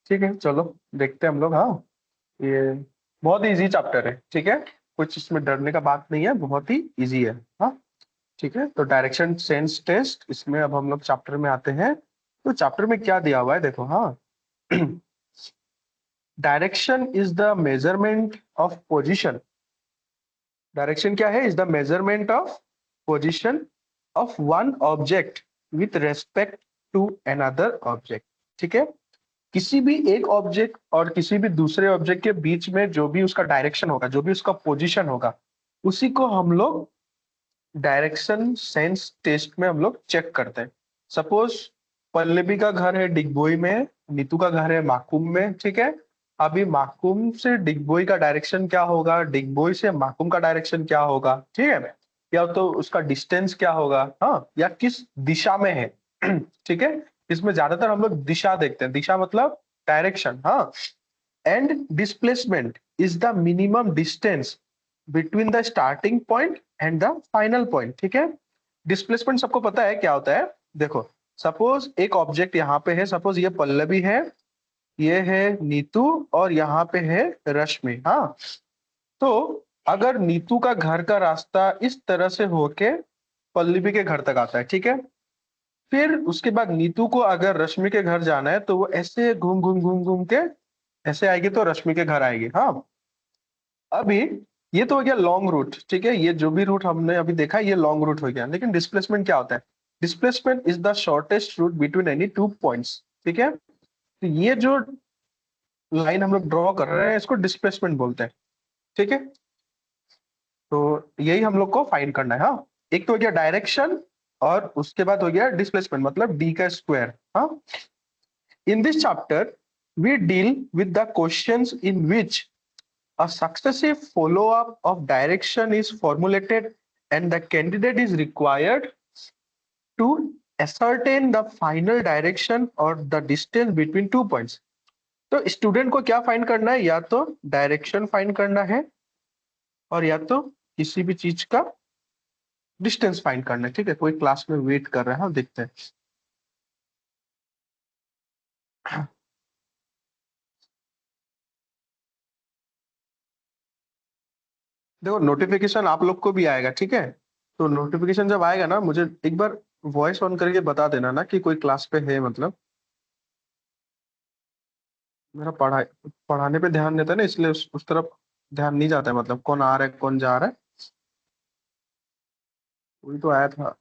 ठीक है, चलो देखते हैं हम लोग। हाँ, ये बहुत ही इजी चैप्टर है। ठीक है, कुछ इसमें डरने का बात नहीं है, बहुत ही इजी है। हाँ, ठीक है। तो डायरेक्शन सेंस टेस्ट, इसमें अब हम लोग चैप्टर में आते हैं। तो चैप्टर में क्या दिया हुआ है देखो। हाँ, direction is the measurement of position. Direction क्या है? Is the measurement of position of one object with respect to another object. ठीक है, किसी भी एक ऑब्जेक्ट और किसी भी दूसरे ऑब्जेक्ट के बीच में जो भी उसका डायरेक्शन होगा, जो भी उसका पोजीशन होगा, उसी को हम लोग डायरेक्शन सेंस टेस्ट में हम लोग चेक करते हैं। सपोज पल्लवी का घर है डिगबोई में, नीतू का घर है माकुम में। ठीक है, अभी माकुम से डिगबोई का डायरेक्शन क्या होगा, डिगबोई से माकुम का डायरेक्शन क्या होगा, ठीक है, या तो उसका डिस्टेंस क्या होगा, हाँ, या किस दिशा में है। ठीक है, इसमें ज्यादातर हम लोग दिशा देखते हैं। दिशा मतलब डायरेक्शन। हाँ, and displacement is the minimum distance between the starting point and the final point. ठीक है, डिस्प्लेसमेंट सबको पता है क्या होता है। देखो, सपोज एक ऑब्जेक्ट यहाँ पे है, सपोज ये पल्लवी है, ये है नीतू, और यहाँ पे है रश्मि। हाँ, तो अगर नीतू का घर का रास्ता इस तरह से होके पल्लवी के घर तक आता है, ठीक है, फिर उसके बाद नीतू को अगर रश्मि के घर जाना है तो वो ऐसे घूम घूम घूम घूम के ऐसे आएगी तो रश्मि के घर आएगी। हाँ, अभी ये तो हो गया लॉन्ग रूट। ठीक है, ये जो भी रूट हमने अभी देखा ये लॉन्ग रूट हो गया। लेकिन डिस्प्लेसमेंट क्या होता है? Displacement is the shortest route between any two points. ठीक है, तो ये जो लाइन हम लोग ड्रॉ कर रहे हैं इसको डिस्प्लेसमेंट बोलते हैं। ठीक है, तो यही हम लोग को फाइंड करना है। हाँ, एक तो हो गया डायरेक्शन और उसके बाद हो गया डिस्प्लेसमेंट, मतलब डी का स्क्वायर। हाँ, in this chapter we deal with the questions in which a successive follow-up of direction is formulated and the candidate is required to ascertain the final direction or the distance between two points. तो student को क्या find करना है? या तो direction find करना है और या तो किसी भी चीज का डिस्टेंस फाइंड करना है। ठीक है, कोई क्लास में वेट कर रहा है, देखते हैं। देखो, नोटिफिकेशन आप लोग को भी आएगा। ठीक है, तो नोटिफिकेशन जब आएगा ना, मुझे एक बार वॉइस ऑन करके बता देना ना कि कोई क्लास पे है। मतलब मेरा पढ़ाने पे ध्यान देता है ना, इसलिए उस तरफ ध्यान नहीं जाता है। मतलब कौन आ रहा है कौन जा रहा है, वही तो आया था।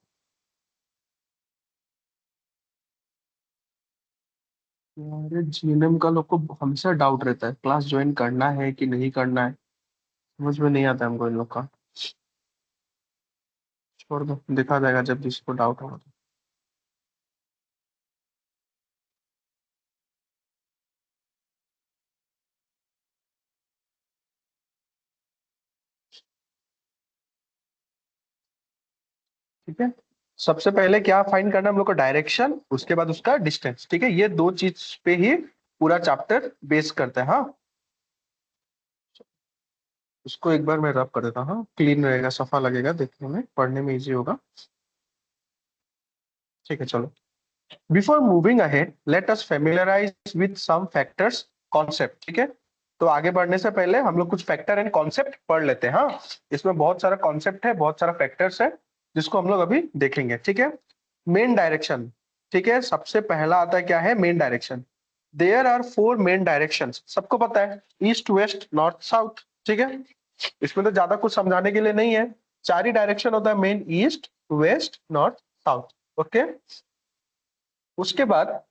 अरे जीएनएम का लोग को हमेशा डाउट रहता है, क्लास ज्वाइन करना है कि नहीं करना है, समझ में नहीं आता हमको इन लोग का। छोड़ दो, देखा जाएगा जब जिसको डाउट होगा तो। ठीक है, सबसे पहले क्या फाइंड करना है हम लोग को? डायरेक्शन, उसके बाद उसका डिस्टेंस। ठीक है, ये दो चीज पे ही पूरा चैप्टर बेस करता है। हाँ, उसको एक बार मैं रब कर देता हूँ। हाँ, क्लीन रहेगा, सफा लगेगा, देखने में पढ़ने में इजी होगा। ठीक है, चलो। Before moving ahead let us familiarise with some factors concept. ठीक है, तो आगे बढ़ने से पहले हम लोग कुछ फैक्टर एंड कॉन्सेप्ट पढ़ लेते हैं। हाँ, इसमें बहुत सारा कॉन्सेप्ट है, बहुत सारा फैक्टर्स है, जिसको हम लोग अभी देखेंगे। ठीक है, मेन डायरेक्शन। ठीक है, सबसे पहला आता है क्या है? Main direction. There are four main direction, सबको पता है, ईस्ट वेस्ट नॉर्थ साउथ। ठीक है, इसमें तो ज्यादा कुछ समझाने के लिए नहीं है। चार ही डायरेक्शन होता है main, east west north south. Okay, उसके बाद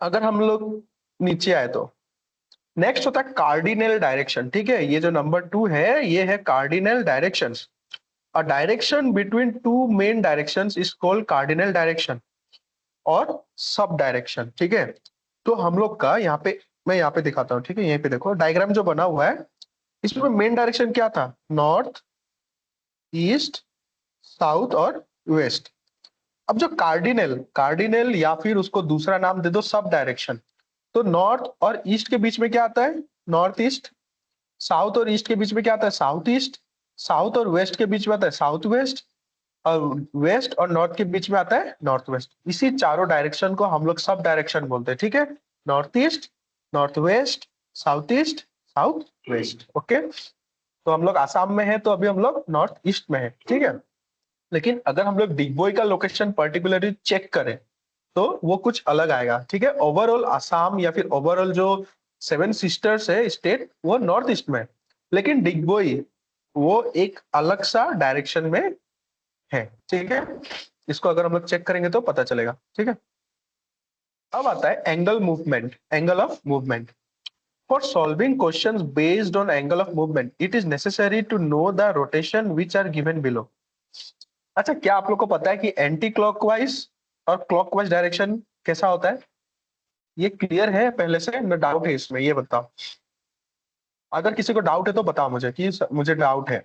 अगर हम लोग नीचे आए तो नेक्स्ट होता है कार्डिनल डायरेक्शन। ठीक है, ये जो नंबर 2 है ये है cardinal directions. A direction between two main directions is called cardinal direction और सब डायरेक्शन। ठीक है, तो हम लोग का यहाँ पे, मैं यहाँ पे दिखाता हूँ। ठीक है, यहीं पे देखो डायग्राम जो बना हुआ है, इसमें मेन डायरेक्शन क्या था? नॉर्थ, ईस्ट, साउथ और वेस्ट। अब जो कार्डिनल कार्डिनल या फिर उसको दूसरा नाम दे दो सब डायरेक्शन, तो नॉर्थ और ईस्ट के बीच में क्या आता है? North east. साउथ और ईस्ट के बीच में क्या आता है? South east. साउथ और वेस्ट के बीच में आता है साउथ वेस्ट। और वेस्ट और नॉर्थ के बीच में आता है नॉर्थ वेस्ट। इसी चारों डायरेक्शन को हम लोग सब डायरेक्शन बोलते हैं। ठीक है, north east, north west, south east, south waste. Okay, तो हम लोग आसाम में है, तो अभी हम लोग नॉर्थ ईस्ट में है, ठीक है। लेकिन अगर हम लोग डिगबोई का लोकेशन पर्टिकुलरली चेक करें तो वो कुछ अलग आएगा, ठीक है। ओवरऑल आसाम या फिर ओवरऑल जो सेवन सिस्टर्स है स्टेट, वो नॉर्थ ईस्ट में है, लेकिन डिगबोई वो एक अलग सा डायरेक्शन में है, ठीक है। इसको अगर हम लोग चेक करेंगे तो पता चलेगा, ठीक है। अब आता है angle movement, angle of movement. For solving questions based on angle of movement, it is necessary to know the rotation which are given below. अच्छा, क्या आप लोग को पता है कि एंटी क्लॉकवाइज और क्लॉकवाइज डायरेक्शन कैसा होता है? ये क्लियर है पहले से, न डाउट है इसमें? ये बताओ, अगर किसी को डाउट है तो बताओ मुझे कि मुझे डाउट है।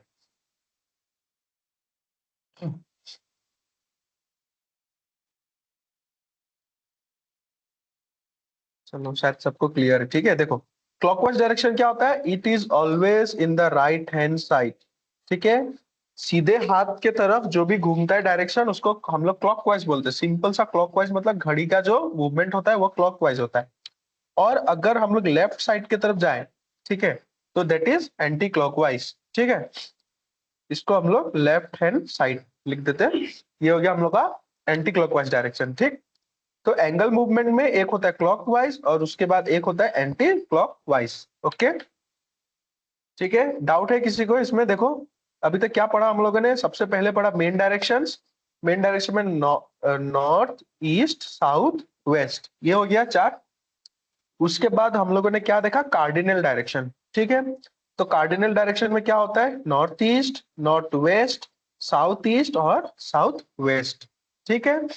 चलो, शायद सबको क्लियर है, ठीक है। देखो, क्लॉकवाइज डायरेक्शन क्या होता है? It is always in the right hand side, ठीक है। सीधे हाथ के तरफ जो भी घूमता है डायरेक्शन, उसको हम लोग क्लॉकवाइज बोलते हैं। सिंपल सा क्लॉकवाइज मतलब घड़ी का जो मूवमेंट होता है वो क्लॉकवाइज होता है। और अगर हम लोग लेफ्ट साइड की तरफ जाएं, ठीक है, तो दैट इज एंटी क्लॉकवाइज, ठीक है। इसको हम लोग लेफ्ट हैंड साइड लिख देते हैं। ये हो गया हम लोग का एंटी क्लॉकवाइज डायरेक्शन, ठीक। तो एंगल मूवमेंट में एक होता है क्लॉकवाइज और उसके बाद एक होता है एंटी क्लॉकवाइज। ओके, ठीक है। डाउट है किसी को इसमें? देखो, अभी तक क्या पढ़ा हम लोगों ने? सबसे पहले पढ़ा मेन डायरेक्शंस। मेन डायरेक्शन में नॉर्थ, ईस्ट, साउथ, वेस्ट, ये हो गया चार। उसके बाद हम लोगों ने क्या देखा? कार्डिनल डायरेक्शन, ठीक है। तो कार्डिनल डायरेक्शन में क्या होता है? North east, north west, south east और साउथ वेस्ट, ठीक है।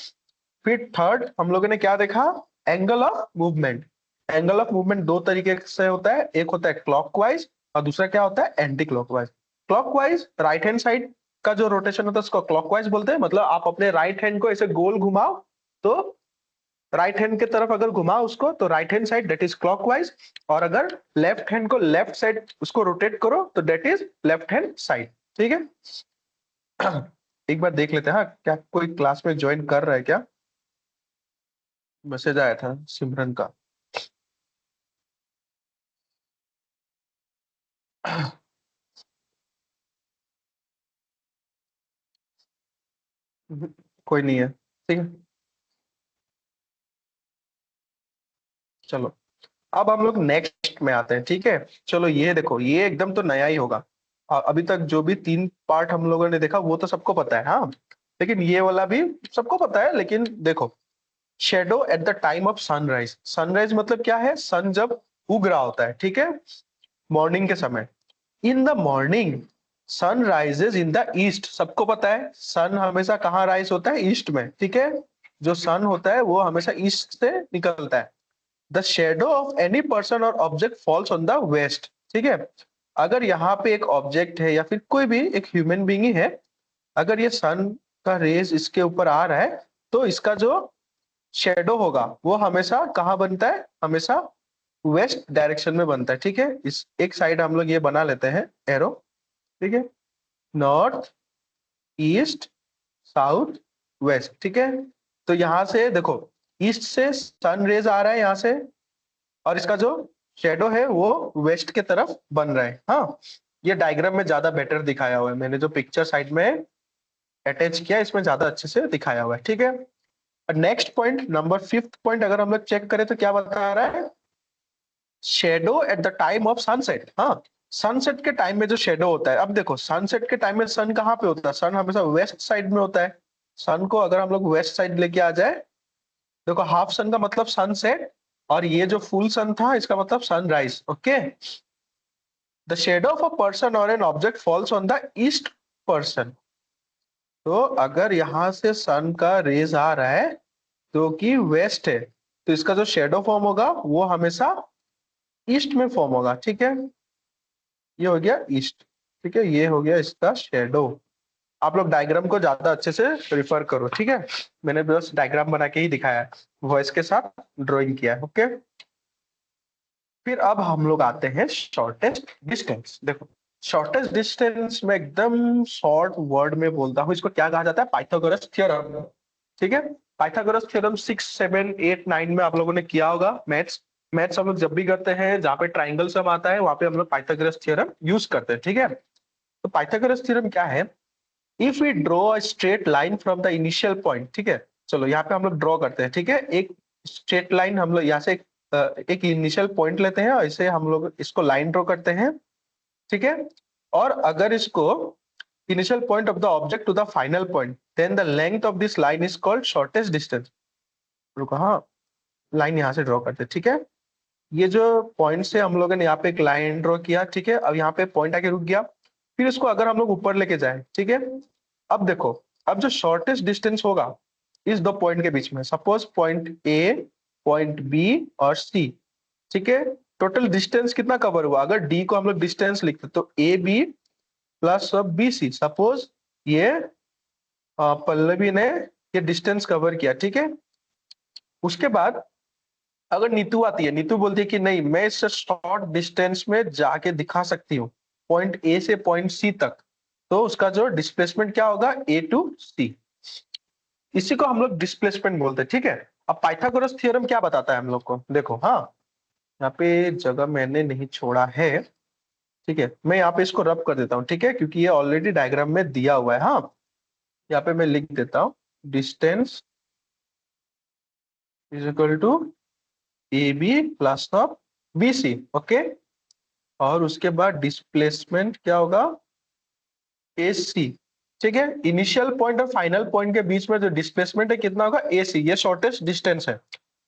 फिर थर्ड हम लोगों ने क्या देखा? Angle of movement. Angle of movement दो तरीके से होता है, एक होता है क्लॉकवाइज और दूसरा क्या होता है? Anti clockwise. Clockwise right hand side का जो रोटेशन होता है उसको क्लॉकवाइज बोलते हैं। मतलब आप अपने राइट हैंड को ऐसे गोल घुमाओ तो राइट हैंड की तरफ अगर घुमाओ उसको तो right hand side, that is clockwise. और अगर लेफ्ट हैंड को लेफ्ट साइड उसको रोटेट करो तो that is left hand side, ठीक है। एक बार देख लेते हैं, हाँ, क्या कोई क्लास में ज्वाइन कर रहा है क्या? मैसेज आया था सिमरन का। कोई नहीं है, ठीक है। चलो, अब हम लोग नेक्स्ट में आते हैं, ठीक है। चलो, ये देखो, ये एकदम तो नया ही होगा। अभी तक जो भी तीन पार्ट हम लोगों ने देखा वो तो सबको पता है, हाँ। लेकिन ये वाला भी सबको पता है। लेकिन देखो, shadow at the time of sunrise. Sunrise मतलब क्या है? सन जब उग रहा होता है, ठीक है, मॉर्निंग के समय। In the morning sun rises in the east. सबको पता है सन हमेशा कहाँ राइज होता है? ईस्ट में, ठीक है। जो सन होता है वो हमेशा ईस्ट से निकलता है। The shadow of any person और object falls on the west, ठीक है। अगर यहाँ पे एक ऑब्जेक्ट है या फिर कोई भी एक ह्यूमन बीइंग ही है, अगर ये सन का रेज इसके ऊपर आ रहा है तो इसका जो शेडो होगा वो हमेशा कहाँ बनता है? हमेशा वेस्ट डायरेक्शन में बनता है, ठीक है। इस एक साइड हम लोग ये बना लेते हैं एरो, ठीक है। नॉर्थ, ईस्ट, साउथ, वेस्ट, ठीक है। तो यहाँ से देखो, ईस्ट से सन रेज आ रहा है यहाँ से, और इसका जो शेडो है वो वेस्ट के तरफ बन रहा है, हाँ। ये डायग्राम में ज्यादा बेटर दिखाया हुआ है, मैंने जो पिक्चर साइड में अटैच किया इसमें ज्यादा अच्छे से दिखाया हुआ है, ठीक है। Next point, number fifth point अगर हम लोग चेक करें तो क्या बता रहा है? Shadow at the time of sunset. हाँ, सनसेट के टाइम में जो शेडो होता है, अब देखो सनसेट के टाइम में सन कहाँ पे होता है? सन हमेशा वेस्ट साइड में होता है। सन को अगर हम लोग वेस्ट साइड लेके आ जाए, देखो हाफ सन का मतलब सनसेट, और ये जो फुल सन था इसका मतलब sunrise, okay. The shadow of a person और an object falls on the east person. तो अगर यहाँ से सन का रेज आ रहा है जो कि वेस्ट है, तो इसका जो शेडो फॉर्म होगा वो हमेशा ईस्ट में फॉर्म होगा, ठीक है। ये हो गया ईस्ट, ठीक है। ये हो गया इसका शेडो। आप लोग डायग्राम को ज्यादा अच्छे से रिफर करो, ठीक है। मैंने बस डायग्राम बना के ही दिखाया है, वॉइस के साथ ड्राइंग किया है, ओके। फिर अब हम लोग आते हैं शॉर्टेस्ट डिस्टेंस। देखो, शॉर्टेस्ट डिस्टेंस में एकदम शॉर्ट वर्ड में बोलता हूँ, इसको क्या कहा जाता है? पाइथागोरस थ्योरम, ठीक है। पाइथागोरस थ्योरम 6, 7, 8, 9 में आप लोगों ने किया होगा मैथ्स। मैथ्स हम लोग जब भी करते हैं जहाँ पे ट्राइंगल सम आता है वहां पे हम लोग पाइथागोरस थ्योरम यूज करते हैं, ठीक है। तो पाइथागोरस थ्योरम क्या है? If we draw a straight line from the initial point, ठीक है, चलो यहाँ पे हम लोग ड्रॉ करते हैं, ठीक है। एक स्ट्रेट लाइन हम लोग यहाँ से एक इनिशियल पॉइंट लेते हैं और इसे हम लोग इसको लाइन ड्रॉ करते हैं, ठीक है। और अगर इसको initial point of the object to the final point, then the length of this line is called shortest distance. रुको, हाँ, लाइन यहाँ से ड्रॉ करते हैं, ठीक है। ये जो पॉइंट से हम लोगों ने यहाँ पे एक लाइन ड्रॉ किया, ठीक है। अब यहाँ पे पॉइंट आके रुक गया, फिर इसको अगर हम लोग ऊपर लेके जाए, ठीक है। अब देखो, अब जो शॉर्टेस्ट डिस्टेंस होगा इस दो पॉइंट के बीच में, suppose point a, point b और सी, ठीक है। टोटल डिस्टेंस कितना कवर हुआ? अगर डी को हम लोग डिस्टेंस लिखते तो a B plus b c, suppose ये पल्लवी ने ये डिस्टेंस कवर किया, ठीक है। उसके बाद अगर नीतू आती है, नीतू बोलती है कि नहीं मैं इस शॉर्ट डिस्टेंस में जाके दिखा सकती हूँ पॉइंट ए से पॉइंट सी तक, तो उसका जो डिस्प्लेसमेंट क्या होगा? ए टू सी। इसी को हम लोग डिस्प्लेसमेंट बोलते हैं, ठीक है। अब पाइथागोरस थ्योरम क्या बताता है हम लोग को? देखो, हाँ, यहाँ पे जगह मैंने नहीं छोड़ा है, ठीक है। मैं यहाँ पे इसको रब कर देता हूँ, ठीक है, क्योंकि ये ऑलरेडी डायग्राम में दिया हुआ है। हाँ, यहाँ पे मैं लिख देता हूँ, distance is equal to A B plus of B C, okay. और उसके बाद डिस्प्लेसमेंट क्या होगा? ए सी, ठीक है। इनिशियल पॉइंट और फाइनल पॉइंट के बीच में जो डिस्प्लेसमेंट है कितना होगा? ए सी, ये शॉर्टेस्ट डिस्टेंस है।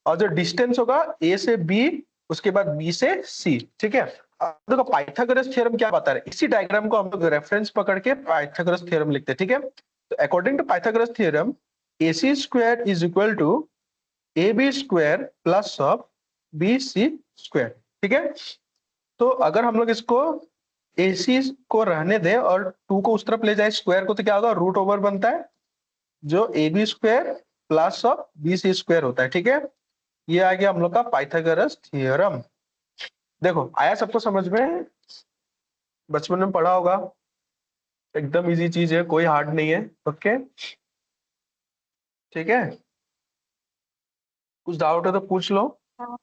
और जो डिस्टेंस होगा ए से बी, उसके बाद बी से सी, ठीक है। अब देखो पाइथागोरस थ्योरम क्या बता रहे हैं, इसी डायग्राम को हम लोग रेफरेंस पकड़ के पाइथागोरस थ्योरम लिखते हैं, ठीक है। तो according to Pythagoras theorem, A C square is equal to A B square plus of B C square, ठीक है। तो अगर हम लोग इसको AC को रहने दें और 2 को उस तरफ ले जाए स्क्वायर को, तो क्या होगा? रूट ओवर बनता है जो A B square plus of B C square होता है, ठीक है। ये आ गया हम लोग का पाइथागोरस थ्योरम। देखो, आया सबको समझ में? बचपन में पढ़ा होगा, एकदम इजी चीज है, कोई हार्ड नहीं है, ओके, ठीक है। कुछ डाउट है तो पूछ लो। हाँ,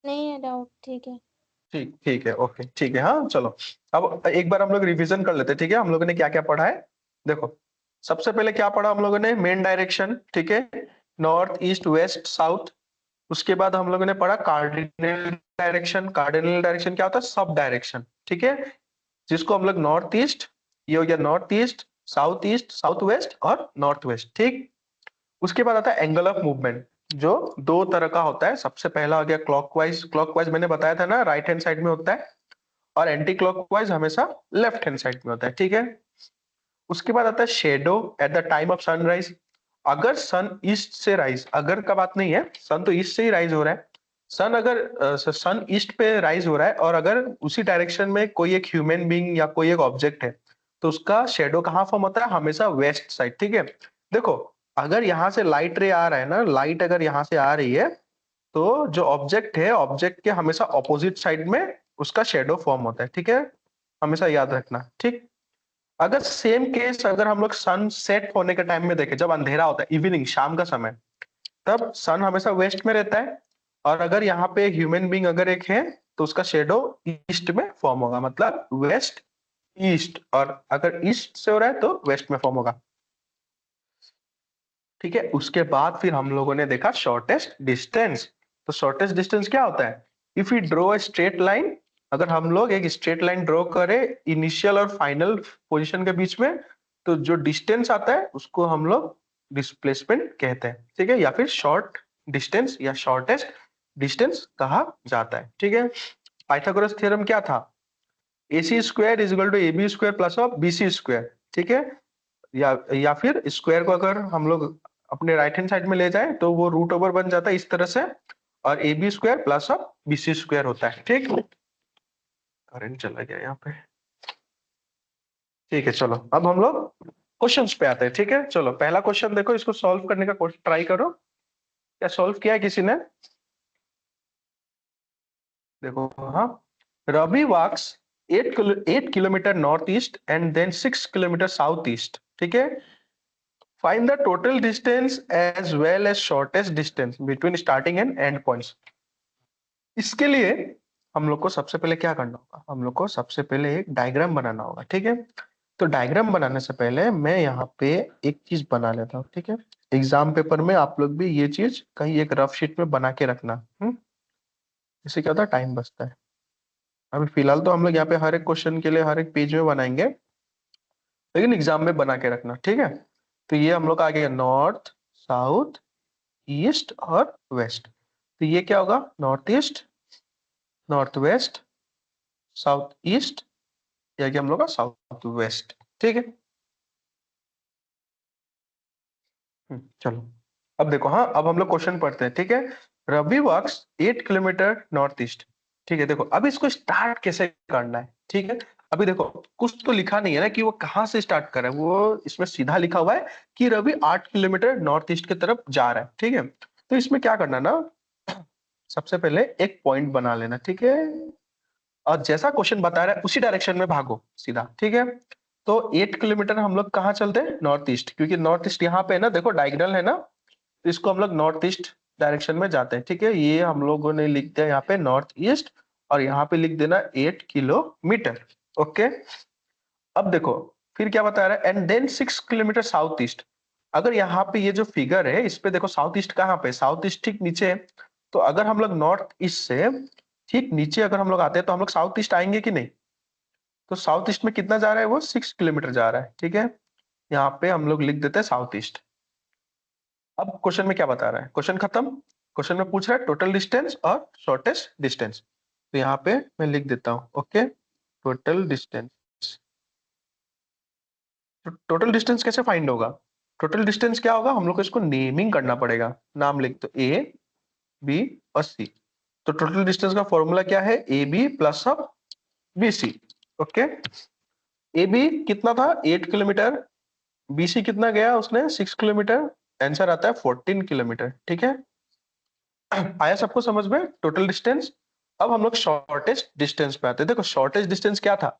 नहीं है डाउट, ठीक है। ठीक ठीक है, ओके, ठीक है। हाँ, चलो अब एक बार हम लोग रिवीजन कर लेते हैं, ठीक है। हम लोगों ने क्या क्या पढ़ा है? देखो, सबसे पहले क्या पढ़ा हम लोगों ने? मेन डायरेक्शन, ठीक है, नॉर्थ ईस्ट वेस्ट साउथ। उसके बाद हम लोगों ने पढ़ा कार्डिनल डायरेक्शन। कार्डिनल डायरेक्शन क्या होता है? सब डायरेक्शन, ठीक है, जिसको हम लोग नॉर्थ ईस्ट, ये हो गया नॉर्थ ईस्ट, साउथ वेस्ट और नॉर्थ वेस्ट, ठीक। उसके बाद आता है एंगल ऑफ मूवमेंट, जो दो तरह का होता है। सबसे पहला हो गया क्लॉकवाइज। क्लॉकवाइज मैंने बताया था ना, राइट हैंड साइड में होता है, और एंटी क्लॉकवाइज हमेशा लेफ्ट हैंड साइड में होता है, ठीक है। उसके बाद आता है shadow at the time of sunrise. अगर सन ईस्ट से राइज, अगर का बात नहीं है, सन तो ईस्ट से ही राइज हो रहा है। सन ईस्ट पे राइज हो रहा है और अगर उसी डायरेक्शन में कोई एक ह्यूमन बीइंग या कोई एक ऑब्जेक्ट है, तो उसका शेडो कहाँ फॉर्म होता है? हमेशा वेस्ट साइड, ठीक है। देखो, अगर यहाँ से लाइट रे आ रहा है ना, लाइट अगर यहाँ से आ रही है, तो जो ऑब्जेक्ट है, ऑब्जेक्ट के हमेशा ऑपोजिट साइड में उसका शेडो फॉर्म होता है, ठीक है। हमेशा याद रखना, ठीक। अगर सेम केस अगर हम लोग सन सेट होने के टाइम में देखें, जब अंधेरा होता है, इवनिंग, शाम का समय, तब सन हमेशा वेस्ट में रहता है। और अगर यहाँ पे ह्यूमन बीइंग अगर एक है, तो उसका शेडो ईस्ट में फॉर्म होगा, मतलब वेस्ट ईस्ट। और अगर ईस्ट से हो रहा है तो वेस्ट में फॉर्म होगा, ठीक है। उसके बाद फिर हम लोगों ने देखा शॉर्टेस्ट डिस्टेंस। तो शॉर्टेस्ट डिस्टेंस क्या होता है? If you draw a straight line, अगर हम लोग एक स्ट्रेट लाइन ड्रॉ करें इनिशियल और फाइनल पोजीशन के बीच में, तो जो डिस्टेंस आता है उसको हम लोग डिस्प्लेसमेंट कहते हैं, ठीक है, या फिर शॉर्ट डिस्टेंस या शॉर्टेस्ट डिस्टेंस कहा जाता है, ठीक है। पाइथागोरस थ्योरम क्या था? AC square is equal to AB square plus of BC square, ठीक है। या फिर स्क्वायर को अगर हम लोग अपने राइट हैंड साइड में ले जाए तो वो रूट ओवर बन जाता है इस तरह से, और A B square plus of BC square होता है, ठीक। करंट चला गया यहाँ पे, ठीक है। चलो अब हम लोग क्वेश्चंस पे आते हैं, ठीक है। चलो पहला क्वेश्चन देखो, इसको सॉल्व करने का ट्राई करो। क्या सॉल्व किया है किसी ने? देखो, हाँ, Ravi walks 8 kilometre north east and then 6 kilometre south east, ठीक है। Find the total distance as well as shortest distance between starting and end points. इसके लिए हम लोग को सबसे पहले क्या करना होगा, हम लोग को सबसे पहले एक डायग्राम बनाना होगा, ठीक है। तो डायग्राम बनाने से पहले मैं यहाँ पे एक चीज बना लेता हूँ, ठीक है। एग्जाम पेपर में आप लोग भी ये चीज कहीं एक रफ शीट में बना के रखना। इससे क्या होता है, टाइम बचता है। अभी फिलहाल तो हम लोग यहाँ पे हर एक क्वेश्चन के लिए हर एक पेज में बनाएंगे, लेकिन एग्जाम में बना के रखना, ठीक है। तो ये हम लोग का आ गया नॉर्थ, साउथ, ईस्ट और वेस्ट। तो ये क्या होगा, north east, north west, south east, या कि हम लोग का साउथ वेस्ट, ठीक है। चलो अब देखो, हाँ अब हम लोग क्वेश्चन पढ़ते हैं, ठीक है। Ravi works 8 kilometre north east, ठीक है। देखो अब इसको स्टार्ट कैसे करना है, ठीक है। अभी देखो कुछ तो लिखा नहीं है ना कि वो कहाँ से स्टार्ट कर रहा है, वो इसमें सीधा लिखा हुआ है कि रवि 8 किलोमीटर नॉर्थ ईस्ट की तरफ जा रहा है, ठीक है। तो इसमें क्या करना ना, सबसे पहले एक पॉइंट बना लेना, ठीक है। और जैसा क्वेश्चन बता रहा है उसी डायरेक्शन में भागो सीधा, ठीक है। तो 8 किलोमीटर हम लोग कहाँ चलते हैं, नॉर्थ ईस्ट, क्योंकि नॉर्थ ईस्ट यहाँ पे है ना, देखो डायगोनल है ना, तो इसको हम लोग नॉर्थ ईस्ट डायरेक्शन में जाते हैं, ठीक है। ये हम लोगों ने लिख दिया यहाँ पे नॉर्थ ईस्ट, और यहाँ पे लिख देना 8 किलोमीटर, ओके। अब देखो फिर क्या बता रहा है, and then 6 kilometre south east. अगर यहाँ पे ये जो फिगर है इस पे देखो, साउथ ईस्ट कहाँ पे, साउथ ईस्ट ठीक नीचे है। तो अगर हम लोग नॉर्थ ईस्ट से ठीक नीचे अगर हम लोग आते हैं तो हम लोग साउथ ईस्ट आएंगे कि नहीं। तो साउथ ईस्ट में कितना जा रहा है, वो 6 किलोमीटर जा रहा है, ठीक है। यहाँ पे हम लोग लिख देते हैं साउथ ईस्ट। अब क्वेश्चन में क्या बता रहा है, क्वेश्चन खत्म। क्वेश्चन में पूछ रहा है टोटल डिस्टेंस और शॉर्टेस्ट डिस्टेंस। तो यहाँ पे मैं लिख देता हूँ, ओके, टोटल डिस्टेंस। तो टोटल डिस्टेंस कैसे फाइंड होगा, टोटल डिस्टेंस क्या होगा, हम लोग को इसको नेमिंग करना पड़ेगा। नाम लिख दो ए, बी और सी। तो टोटल डिस्टेंस का फॉर्मूला क्या है, ए बी प्लस अब B C, okay. A B कितना था 8 किलोमीटर, बी सी कितना गया उसने 6 किलोमीटर, आंसर आता है 14 किलोमीटर, ठीक है। आया सबको समझ में टोटल डिस्टेंस। अब हम लोग शॉर्टेस्ट डिस्टेंस पे आते हैं। देखो शॉर्टेस्ट डिस्टेंस क्या था,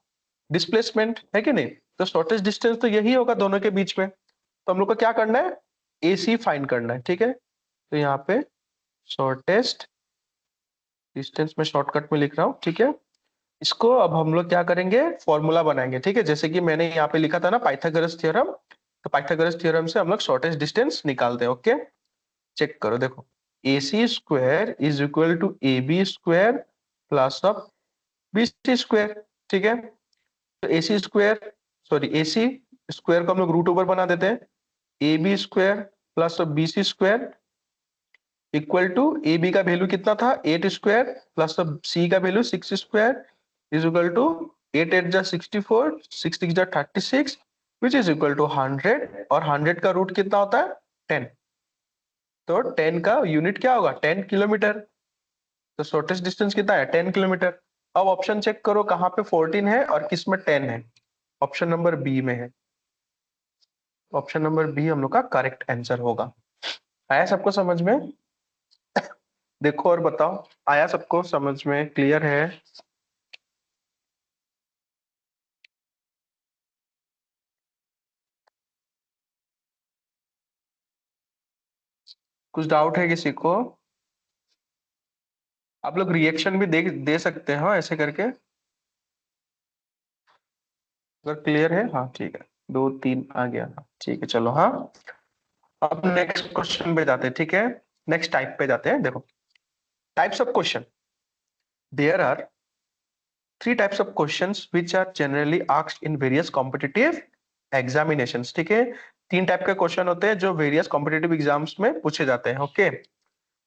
डिस्प्लेसमेंट है कि नहीं। तो शॉर्टेस्ट डिस्टेंस तो यही होगा दोनों के बीच में। तो हम लोग को क्या करना है, ए सी फाइंड करना है, ठीक है। तो यहाँ पे शॉर्टेस्ट डिस्टेंस में शॉर्टकट में लिख रहा हूँ, ठीक है। इसको अब हम लोग क्या करेंगे, फॉर्मूला बनाएंगे, ठीक है। जैसे कि मैंने यहाँ पे लिखा था ना पाइथागोरस थ्योरम, तो पाइथागोरस थ्योरम से हम लोग शॉर्टेस्ट डिस्टेंस निकालते हैं, ओके। चेक करो देखो, A C square is equal to A B square plus of B C square, ठीक है। तो A C square, sorry A C square को हम लोग रूट ओवर बना देते हैं, A B square plus of B C square equal to A B का वैल्यू कितना था 8 स्क्वायर प्लस ऑफ सी का value 6 square is equal to 8 8 जा 64, 6 6 जा 36, विच इज इक्वल टू 100। और 100 का रूट कितना होता है 10। तो 10 का यूनिट क्या होगा 10 किलोमीटर। तो शॉर्टेस्ट डिस्टेंस कितना है 10 किलोमीटर। अब ऑप्शन चेक करो कहाँ पे 14 है और किस में 10 है, ऑप्शन नंबर बी में है। ऑप्शन नंबर बी हम लोग का करेक्ट आंसर होगा। आया सबको समझ में, देखो और बताओ, आया सबको समझ में, क्लियर है। कुछ डाउट है किसी को, आप लोग रिएक्शन भी दे सकते हो ऐसे करके, अगर क्लियर है। हाँ ठीक है, 2 3 आ गया, ठीक है चलो। हाँ अब नेक्स्ट क्वेश्चन पे जाते हैं, ठीक है। नेक्स्ट टाइप पे जाते हैं। देखो types of question, there are 3 types of questions which are generally asked in various competitive examinations, ठीक है। 3 टाइप के क्वेश्चन होते हैं जो वेरियस कॉम्पिटिटिव एग्जाम्स में पूछे जाते हैं, ओके।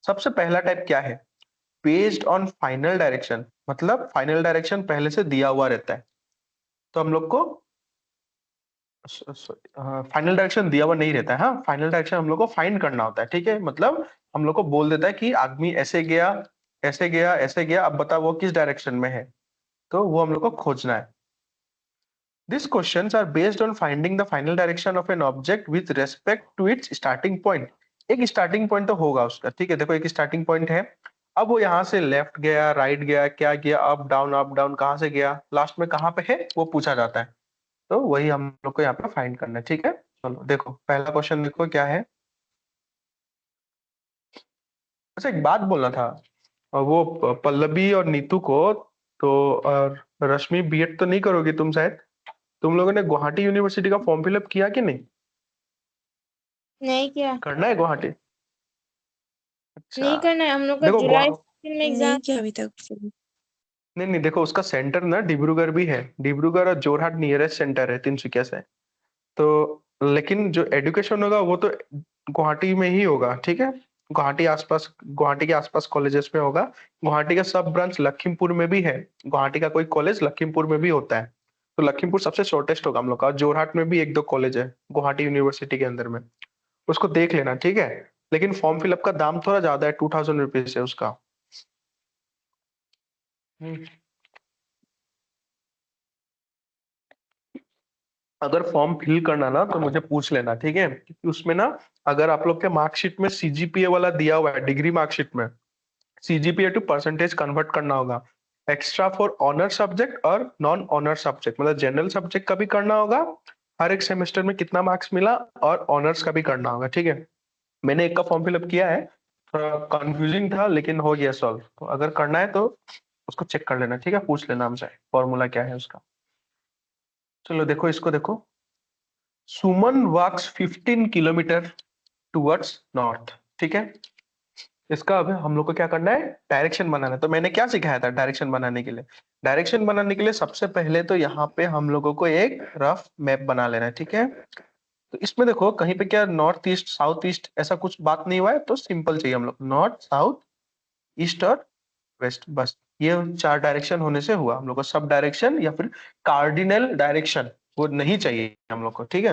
सबसे पहला टाइप क्या है, बेस्ड ऑन फाइनल डायरेक्शन, मतलब फाइनल डायरेक्शन पहले से दिया हुआ रहता है। तो हम लोग को फाइनल डायरेक्शन दिया हुआ नहीं रहता है, हाँ फाइनल डायरेक्शन हम लोग को फाइंड करना होता है, ठीक है। मतलब हम लोग को बोल देता है कि आदमी ऐसे गया, ऐसे गया, ऐसे गया, अब बता वो किस डायरेक्शन में है। तो वो हम लोग को खोजना है। These questions are based on finding the final direction of an object with respect to its starting point. एक स्टार्टिंग पॉइंट तो होगा उसका, ठीक है। देखो एक स्टार्टिंग पॉइंट है, अब वो यहाँ से लेफ्ट गया, राइट गया, क्या गया, अप डाउन कहाँ से गया, लास्ट में कहाँ पे है वो पूछा जाता है। तो वही हम लोग को यहाँ पे फाइंड करना है, ठीक है। चलो देखो पहला क्वेश्चन देखो क्या है। अच्छा एक बात बोलना था, और वो पल्लवी और नीतू को, तो और रश्मि बीएड तो नहीं करोगी तुम शायद? तुम लोगों ने गुवाहाटी यूनिवर्सिटी का फॉर्म फिलअप किया कि नहीं? नहीं किया। करना है गुवाहाटी? अच्छा। नहीं करना है, हम लोग का देखो जुलाई में नहीं एग्जाम। किया अभी तक। नहीं नहीं, देखो उसका सेंटर ना डिब्रूगढ़ भी है, डिब्रूगढ़ और जोरहाट नियरेस्ट सेंटर है तिनसुकिया से। तो लेकिन जो एजुकेशन होगा वो तो गुवाहाटी में ही होगा, ठीक है। गुवाहाटी के आसपास कॉलेजेस में होगा। गुवाहाटी का सब ब्रांच लखीमपुर में भी है। गुवाहाटी का कोई कॉलेज लखीमपुर में भी होता है। तो लखीमपुर सबसे शॉर्टेस्ट होगा हम लोग का, और जोरहाट में भी एक दो कॉलेज है गुवाहाटी यूनिवर्सिटी के अंदर में। उसको देख लेना, ठीक है। लेकिन फॉर्म फिलअप का दाम थोड़ा ज्यादा है, 2000 रुपीज है उसका। हम्म। अगर फॉर्म फिल करना ना तो मुझे पूछ लेना, ठीक है, क्योंकि उसमें ना अगर आप लोग के मार्कशीट में सीजीपीए वाला दिया हुआ है, डिग्री मार्कशीट में सीजीपीए टू परसेंटेज कन्वर्ट करना होगा। एक्स्ट्रा फॉर ऑनर सब्जेक्ट और नॉन ऑनर सब्जेक्ट, मतलब जनरल सब्जेक्ट का भी करना होगा, हर एक सेमेस्टर में कितना मार्क्स मिला, और ऑनर्स का भी करना होगा, ठीक है। मैंने एक का फॉर्म फिलअप किया है, थोड़ा कंफ्यूजिंग था लेकिन हो गया सॉल्व। तो अगर करना है तो उसको चेक कर लेना, ठीक है, पूछ लेना हमसे फॉर्मूला क्या है उसका। चलो देखो इसको देखो। सुमन वॉक्स 15 किलोमीटर टुवर्ड्स नॉर्थ, ठीक है। इसका अब हम लोग को क्या करना है, डायरेक्शन बनाना है। तो मैंने क्या सिखाया था डायरेक्शन बनाने के लिए? डायरेक्शन बनाने के लिए सबसे पहले तो यहाँ पे हम लोगों को एक रफ मैप बना लेना है, ठीक है। तो इसमें देखो कहीं पे क्या नॉर्थ ईस्ट साउथ ईस्ट ऐसा कुछ बात नहीं हुआ है, तो सिंपल चाहिए हम लोग, नॉर्थ साउथ ईस्ट और वेस्ट, बस ये चार डायरेक्शन होने से हुआ। हम लोग को सब डायरेक्शन या फिर कार्डिनल डायरेक्शन वो नहीं चाहिए हम लोग को, ठीक है।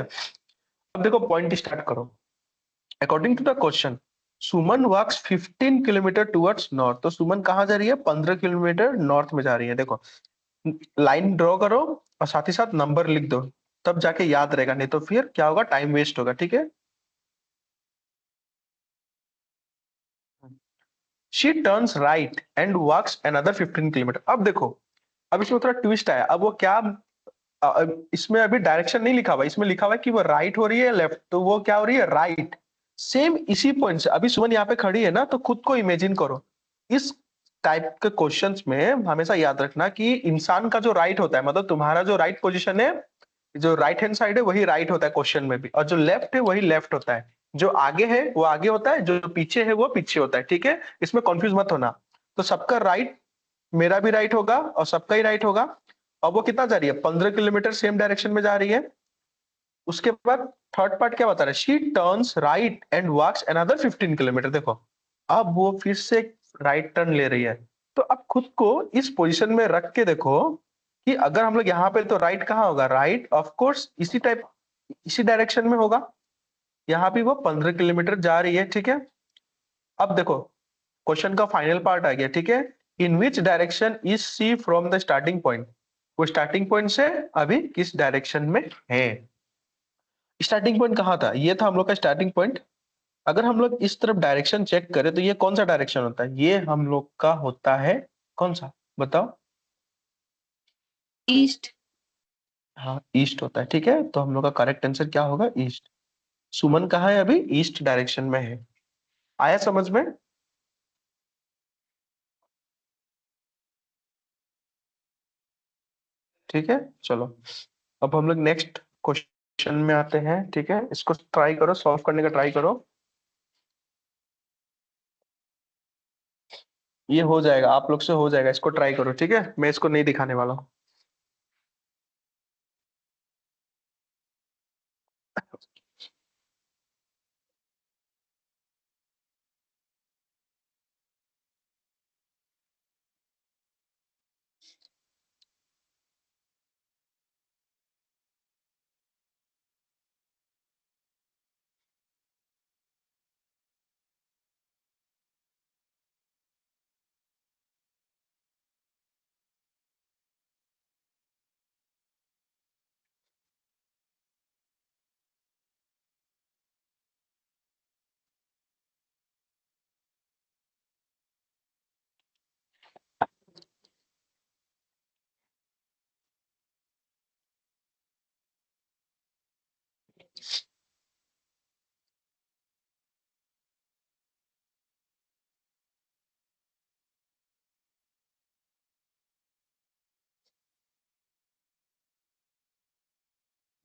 अब देखो पॉइंट स्टार्ट करो। According to the question, Suman walks 15 kilometre towards north. तो सुमन कहाँ जा रही है? 15 किलोमीटर नॉर्थ में जा रही है। देखो लाइन ड्रॉ करो और साथ ही साथ नंबर लिख दो, तब जाके याद रहेगा, नहीं तो फिर क्या होगा, टाइम वेस्ट होगा, ठीक है। She turns right and walks another 15 kilometre. अब देखो, अब इसमें थोड़ा ट्विस्ट आया। अब वो क्या, इसमें अभी डायरेक्शन नहीं लिखा हुआ, इसमें लिखा हुआ है कि वो राइट हो रही है लेफ्ट, तो वो क्या हो रही है, राइट। सेम इसी पॉइंट से अभी सुमन यहाँ पे खड़ी है ना, तो खुद को इमेजिन करो। इस टाइप के क्वेश्चंस में हमेशा याद रखना कि इंसान का जो राइट होता है, मतलब तुम्हारा जो राइट पोजीशन है, जो राइट हैंड साइड है वही राइट होता है क्वेश्चन में भी, और जो लेफ्ट है वही लेफ्ट होता है। जो आगे है वो आगे होता है, जो पीछे है वो पीछे होता है, ठीक है। इसमें कंफ्यूज मत होना। तो सबका राइट, मेरा भी राइट होगा और सबका ही राइट होगा। और वो कितना जा रही है, 15 किलोमीटर सेम डायरेक्शन में जा रही है। उसके बाद थर्ड पार्ट क्या बता रहा है, she turns right and walks another 15 kilometre. देखो अब वो फिर से राइट टर्न ले रही है। तो अब खुद को इस पोजीशन में रख के देखो कि अगर हम लोग यहाँ पे, तो राइट कहाँ होगा, राइट ऑफ कोर्स इसी टाइप, इसी डायरेक्शन में होगा। यहाँ भी वो 15 किलोमीटर जा रही है, ठीक है। अब देखो क्वेश्चन का फाइनल पार्ट आ गया, ठीक है। In which direction is she from the starting point? वो स्टार्टिंग पॉइंट से अभी किस डायरेक्शन में है? स्टार्टिंग पॉइंट कहाँ था, ये था हम लोग का स्टार्टिंग पॉइंट। अगर हम लोग इस तरफ डायरेक्शन चेक करें तो ये कौन सा डायरेक्शन होता है, ये हम लोग का होता है कौन सा, बताओ। ईस्ट। हाँ ईस्ट होता है, ठीक है। तो हम लोग का करेक्ट आंसर क्या होगा, ईस्ट। सुमन कहाँ है अभी, ईस्ट डायरेक्शन में है। आया समझ में? ठीक है, चलो अब हम लोग नेक्स्ट क्वेश्चन में आते हैं, ठीक है। इसको ट्राई करो, सॉल्व करने का ट्राई करो। ये हो जाएगा, आप लोग से हो जाएगा, इसको ट्राई करो, ठीक है। मैं इसको नहीं दिखाने वाला हूँ।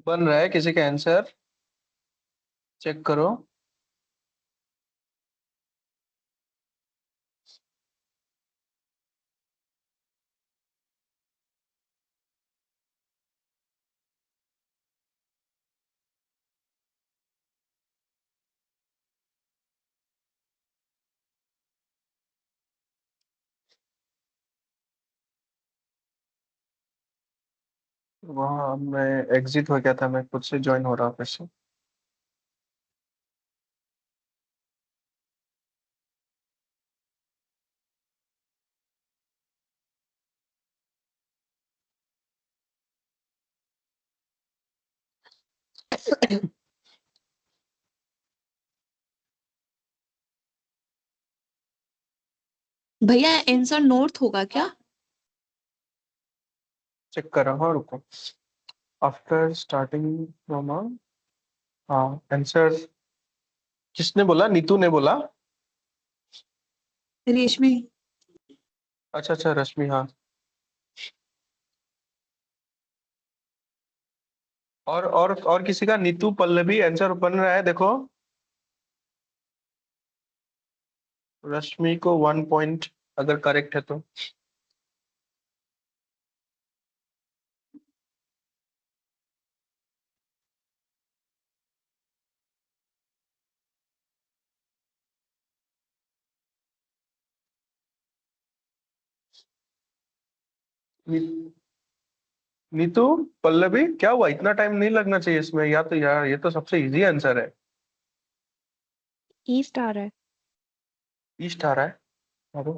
बन रहा है किसी का आंसर, चेक करो। वहाँ मैं एग्जिट हो गया था, मैं खुद से ज्वाइन हो रहा हूँ फिर से। भैया आंसर नॉर्थ होगा क्या? चेक कर रहा हूँ, रुको। आफ्टर स्टार्टिंग फ्रॉम, हाँ आंसर किसने बोला? नीतू ने बोला। रेशमी। अच्छा अच्छा, रश्मि, हाँ। और किसी का? नीतू, पल्लवी, आंसर बन रहा है देखो। रश्मि को 1 पॉइंट अगर करेक्ट है तो। नी- नीतू, पल्लवी, क्या हुआ? इतना टाइम नहीं लगना चाहिए इसमें, या तो यार ये तो सबसे इजी आंसर है। ईस्ट आ रहा है। ईस्ट आ रहा है? अरे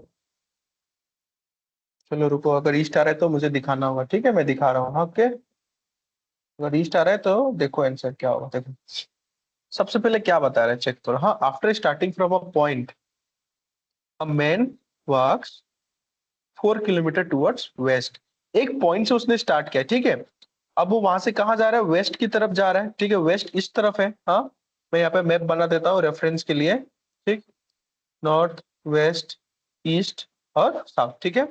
चलो रुको, अगर ईस्ट आ रहा है तो मुझे दिखाना होगा, ठीक है मैं दिखा रहा हूँ, हाँ ओके। अगर ईस्ट आ रहा है तो देखो आंसर क्या होगा, देखो। सबसे पहले क्या बता रहे हैं, चेक करो। हाँ, after starting from a point, a man walks 4 kilometre towards west. एक पॉइंट से उसने स्टार्ट किया, ठीक है। अब वो वहां से कहाँ जा रहा है? वेस्ट की तरफ जा रहा है, ठीक है। वेस्ट इस तरफ है, हाँ। मैं यहाँ पे मैप बना देता हूँ रेफरेंस के लिए, ठीक। नॉर्थ, वेस्ट, ईस्ट और साउथ, ठीक है।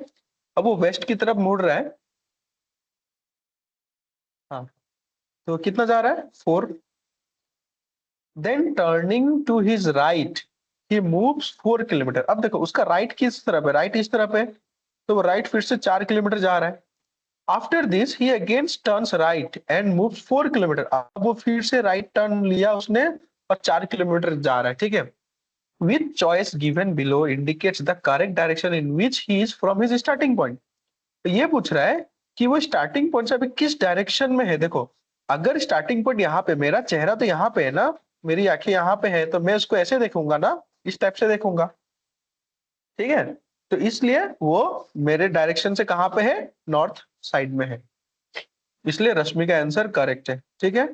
अब वो वेस्ट की तरफ मुड़ रहा है, हाँ। तो कितना जा रहा है? 4। Then turning to his right, he moves 4 kilometre. अब देखो उसका राइट किस तरफ है? राइट इस तरफ है, तो वो राइट फिर से 4 किलोमीटर जा रहा है। After this he again turns right and moves 4 kilometre. अब वो फिर से राइट टर्न लिया उसने और 4 किलोमीटर जा रहा है, ठीक है। With choice given below indicates the correct direction in which he is from his starting point. तो ये पूछ रहा है कि वो स्टार्टिंग पॉइंट से अभी किस डायरेक्शन में है। देखो, अगर स्टार्टिंग पॉइंट यहाँ पे, मेरा चेहरा तो यहाँ पे है ना, मेरी आंखें यहाँ पे है, तो मैं उसको ऐसे देखूंगा ना, इस टाइप से देखूंगा, ठीक है। तो इसलिए वो मेरे डायरेक्शन से कहाँ पे है? नॉर्थ साइड में है। इसलिए रश्मि का आंसर करेक्ट है, ठीक है।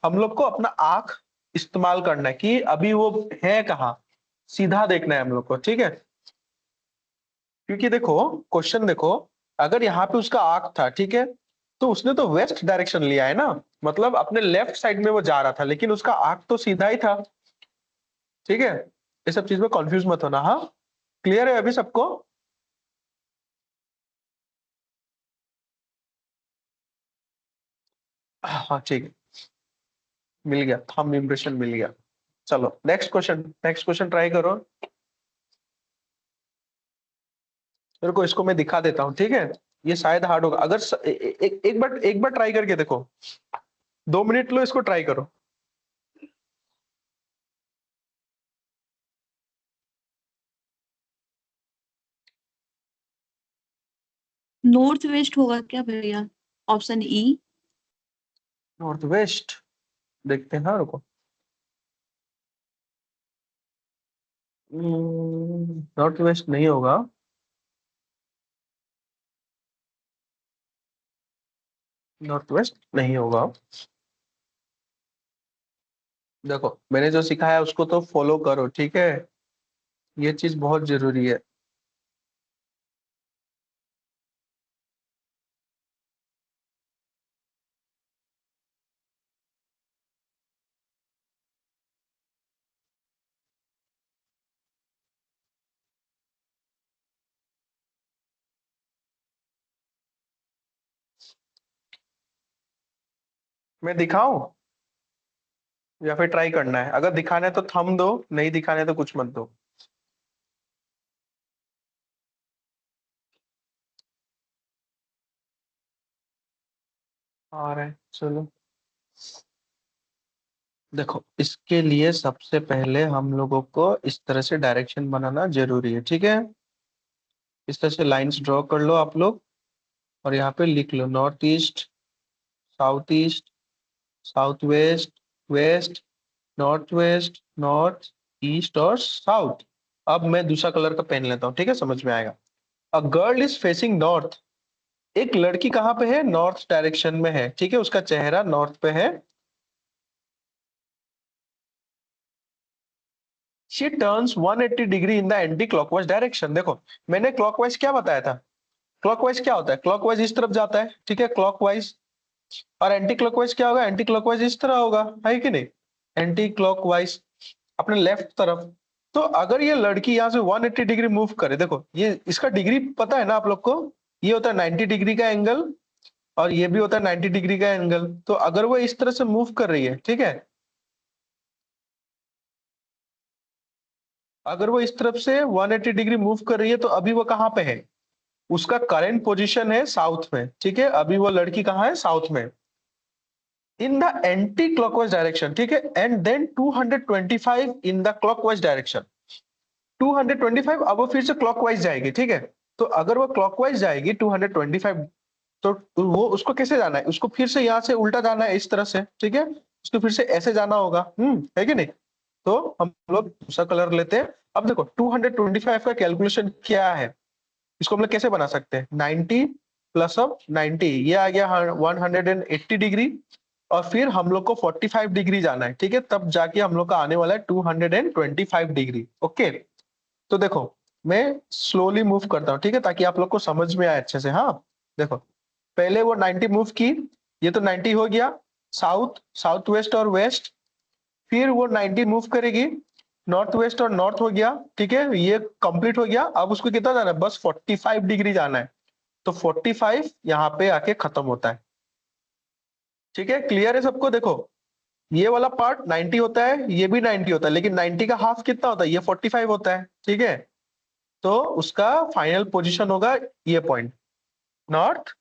हम लोग को अपना आंख इस्तेमाल करना है कि अभी वो है कहाँ, सीधा देखना है हम लोग को, ठीक है। क्योंकि देखो, क्वेश्चन देखो, अगर यहाँ पे उसका आंख था, ठीक है, तो उसने तो वेस्ट डायरेक्शन लिया है ना, मतलब अपने लेफ्ट साइड में वो जा रहा था, लेकिन उसका आंख तो सीधा ही था, ठीक है। ये सब चीज में कंफ्यूज मत होना, हाँ। क्लियर है अभी सबको? हाँ ठीक है, मिल गया, थंब इम्प्रेशन मिल गया। चलो next question, next question try करो। तेरे को इसको मैं दिखा देता हूँ, ठीक है। ये शायद हार्ड होगा, अगर एक बार ट्राई करके देखो। 2 मिनट लो, इसको ट्राई करो। नॉर्थ वेस्ट होगा क्या भैया? Option E. नॉर्थ वेस्ट, देखते हैं, हाँ रुको। नॉर्थ वेस्ट नहीं होगा। नॉर्थ वेस्ट नहीं होगा। देखो, मैंने जो सिखाया उसको तो फॉलो करो, ठीक है। ये चीज बहुत जरूरी है। मैं दिखाऊं या फिर ट्राई करना है? अगर दिखाना है तो थंब दो, नहीं दिखाना है तो कुछ मत दो। आ रहा है, चलो। देखो, इसके लिए सबसे पहले हम लोगों को इस तरह से डायरेक्शन बनाना जरूरी है, ठीक है? इस तरह से लाइंस ड्रॉ कर लो आप लोग, और यहाँ पे लिख लो north east, south east, south west, west, north west, north east और साउथ। अब मैं दूसरा कलर का पेन लेता हूँ, ठीक है? समझ में आएगा। A girl is facing north. एक लड़की कहाँ पे है? नॉर्थ डायरेक्शन में है, ठीक है? उसका चेहरा नॉर्थ पे है। She turns 180 degree in the anti clockwise direction. देखो, मैंने क्लॉकवाइज क्या बताया था? क्लॉकवाइज क्या होता है? क्लॉकवाइज इस तरफ जाता है, ठीक है? क्लॉकवाइज। और एंटी क्लॉकवाइज क्या होगा? एंटी क्लॉकवाइज इस तरह होगा, है कि नहीं? एंटी क्लॉकवाइज अपने लेफ्ट तरफ। तो अगर ये लड़की यहाँ से 180 डिग्री मूव करे, देखो ये इसका डिग्री पता है ना आप लोग को? ये होता है 90 डिग्री का एंगल, और ये भी होता है 90 डिग्री का एंगल। तो अगर वो इस तरह से मूव कर रही है, ठीक है, अगर वो इस तरफ से 180 डिग्री मूव कर रही है, तो अभी वो कहाँ पे है? उसका करंट पोजीशन है साउथ में, ठीक है? अभी वो लड़की कहाँ है? साउथ में, in the anti clockwise direction, ठीक है? And then 225 in the clockwise direction. 225, अब वो फिर से क्लॉकवाइज जाएगी, ठीक है? तो अगर वो क्लॉकवाइज जाएगी 225, तो वो उसको कैसे जाना है? उसको फिर से यहाँ से उल्टा जाना है, इस तरह से, ठीक है? उसको फिर से ऐसे जाना होगा, है कि नहीं? तो हम लोग दूसरा कलर लेते हैं। अब देखो 225 का कैलकुलेशन क्या है? इसको हम लोग कैसे बना सकते हैं? 90 प्लस ऑफ 90, ये आ गया 180 डिग्री। और फिर हम लोग को 45 डिग्री जाना है, ठीक है? तब जाके हम लोग का आने वाला है 225 डिग्री। ओके, तो देखो मैं स्लोली मूव करता हूँ, ठीक है? ताकि आप लोग को समझ में आए अच्छे से। हाँ, देखो, पहले वो 90 मूव की, ये तो 90 हो गया। साउथ, साउथ वेस्ट और वेस्ट। फिर वो 90 मूव करेगी, नॉर्थ वेस्ट और नॉर्थ हो गया, ठीक है? ये कंप्लीट हो गया। अब उसको कितना जाना है? बस 45 डिग्री जाना है। तो 45 यहाँ पे आके खत्म होता है, ठीक है? क्लियर है सबको? देखो, ये वाला पार्ट 90 होता है, ये भी 90 होता है, लेकिन 90 का हाफ कितना होता है? ये 45 होता है, ठीक है? तो उसका फाइनल पोजीशन होगा ये point, north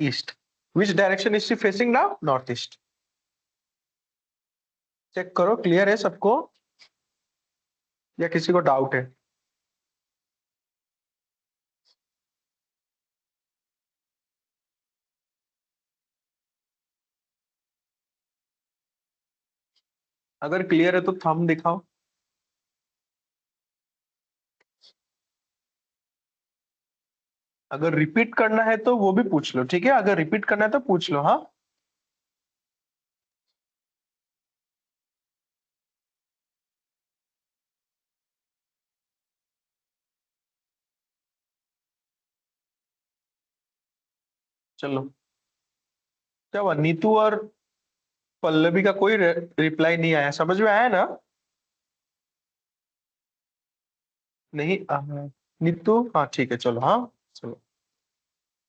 east. Which direction is she facing now? North east. Check करो, क्लियर है सबको या किसी को डाउट है? अगर क्लियर है तो थंब दिखाओ। अगर रिपीट करना है तो वो भी पूछ लो, ठीक है? अगर रिपीट करना है तो पूछ लो, हाँ। चलो, क्या हुआ? नीतू और पल्लवी का कोई रिप्लाई नहीं आया, समझ में आया ना? नहीं नीतू, हाँ ठीक है, चलो, हाँ चलो।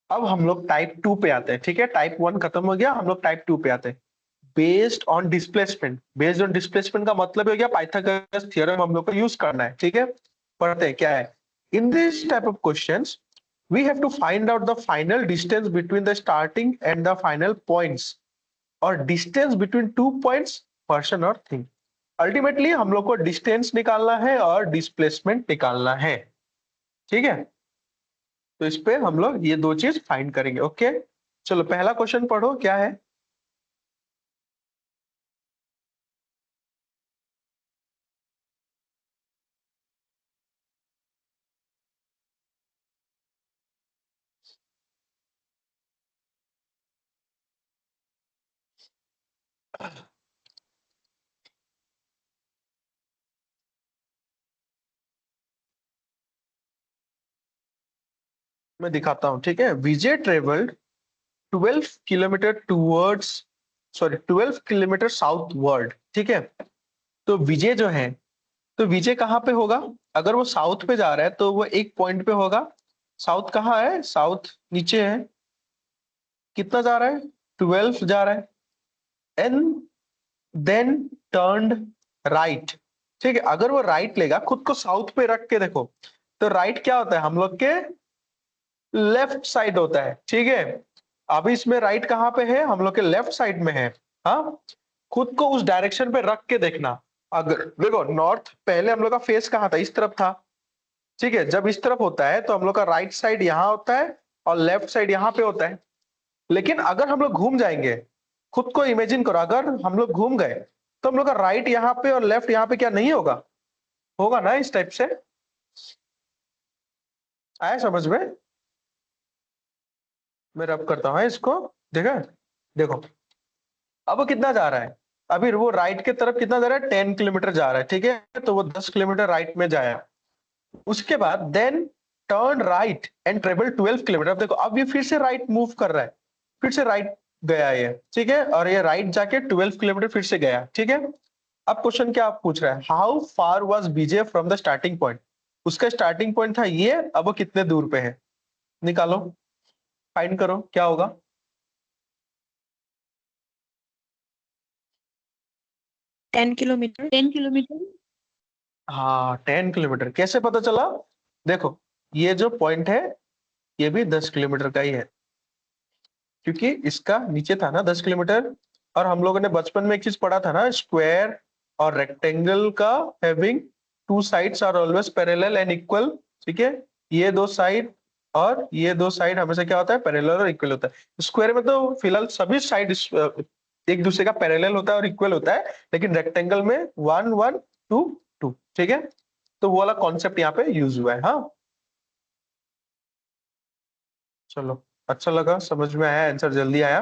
अब हम लोग टाइप 2 पे आते हैं, ठीक है? टाइप 1 खत्म हो गया, हम लोग टाइप 2 पे आते हैं। Based on displacement. Based on displacement का मतलब हो गया पाइथागोरस थ्योरम हम लोग को यूज करना है, ठीक है? पढ़ते हैं क्या है। In this type of questions we have to find out the final distance between the starting and the final points, or distance between 2 points, person or thing। Ultimately हम लोग को डिस्टेंस निकालना है और डिस्प्लेसमेंट निकालना है, ठीक है? तो इस पे हम लोग ये दो चीज फाइंड करेंगे। ओके, चलो पहला क्वेश्चन पढ़ो, क्या है? मैं दिखाता हूँ, ठीक है? Vijay travelled 12 kilometre towards, sorry 12 kilometre southward, ठीक है? तो विजय जो है, तो विजय कहाँ पे होगा? अगर वो साउथ पे जा रहा है तो वो एक पॉइंट पे होगा। साउथ कहाँ है? साउथ नीचे है। कितना जा रहा है? 12 जा रहा है। एंड देन टर्न्ड राइट, ठीक है। अगर वो राइट लेगा, खुद को साउथ पे रख के देखो, तो राइट क्या होता है, हम लोग के लेफ्ट साइड होता है, ठीक है। अभी इसमें राइट कहाँ पे है, हम लोग के लेफ्ट साइड में है। हाँ, खुद को उस डायरेक्शन पे रख के देखना। अगर देखो नॉर्थ, पहले हम लोग का फेस कहाँ था, इस तरफ था, ठीक है। जब इस तरफ होता है तो हम लोग का राइट साइड यहाँ होता है और लेफ्ट साइड यहाँ पे होता है। लेकिन अगर हम लोग घूम जाएंगे, खुद को इमेजिन करो, अगर हम लोग घूम गए तो हम लोग का राइट यहाँ पे और लेफ्ट यहाँ पे क्या नहीं होगा, होगा ना, इस टाइप से। आया समझ में? मैं रब करता हूँ इसको, देखा, देखो अब वो कितना जा रहा है, अभी वो राइट के तरफ कितना जा रहा है, 10 किलोमीटर जा रहा है, ठीक है। तो वो 10 किलोमीटर राइट में जाया, उसके बाद then turn right and travel 12 kilometre. अब देखो, अब ये फिर से राइट मूव कर रहा है, फिर से राइट गया ये, ठीक है, और ये राइट जाके 12 किलोमीटर फिर से गया, ठीक है। अब क्वेश्चन क्या पूछ रहा है, how far was BJ from the starting point. उसका स्टार्टिंग पॉइंट था ये, अब वो कितने दूर पे है, निकालो, फाइंड करो क्या होगा। 10 किलोमीटर। 10 किलोमीटर। हाँ 10 किलोमीटर, कैसे पता चला, देखो ये जो पॉइंट है ये भी 10 किलोमीटर का ही है, क्योंकि इसका नीचे था ना 10 किलोमीटर। और हम लोगों ने बचपन में एक चीज पढ़ा था ना, स्क्वायर और रेक्टेंगल का having two sides are always parallel and equal, ठीक है। ये दो साइड और ये दो साइड हमेशा क्या होता है, पैरेलल और इक्वल होता है। स्क्वायर में तो फिलहाल सभी साइड एक दूसरे का पैरेलल होता है और इक्वल होता है, लेकिन रेक्टेंगल में 1 1 2 2, ठीक है। तो वो वाला कॉन्सेप्ट यहाँ पे यूज हुआ है। हाँ चलो, अच्छा लगा, समझ में आया, आंसर जल्दी आया।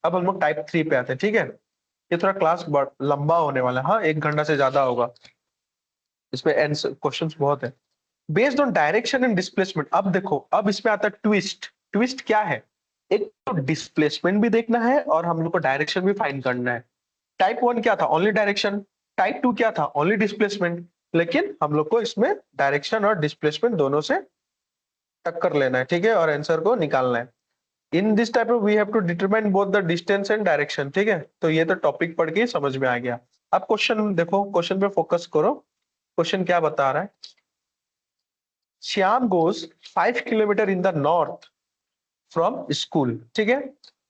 अब हम लोग टाइप 3 पे आते हैं, ठीक है। ये थोड़ा क्लास लंबा होने वाला है, हाँ 1 घंटा से ज्यादा होगा, इसमें आंसर क्वेश्चंस बहुत है। Based on direction and displacement, अब देखो, अब इसमें आता है ट्विस्ट। ट्विस्ट क्या है, एक तो डिस्प्लेसमेंट भी देखना है और हम लोग को डायरेक्शन भी फाइंड करना है। टाइप 1 क्या था, ओनली डायरेक्शन। टाइप 2 क्या था, ओनली डिस्प्लेसमेंट। लेकिन हम लोग को इसमें डायरेक्शन और डिस्प्लेसमेंट दोनों से टक्कर लेना है, ठीक है, और आंसर को निकालना है। In this type we have to determine both the distance and direction, ठीक है। तो ये तो टॉपिक पढ़ के ही समझ में आ गया। अब क्वेश्चन देखो, क्वेश्चन पे फोकस करो। क्वेश्चन क्या बता रहा है, Shyam goes 5 kilometre in the north from school, ठीक है।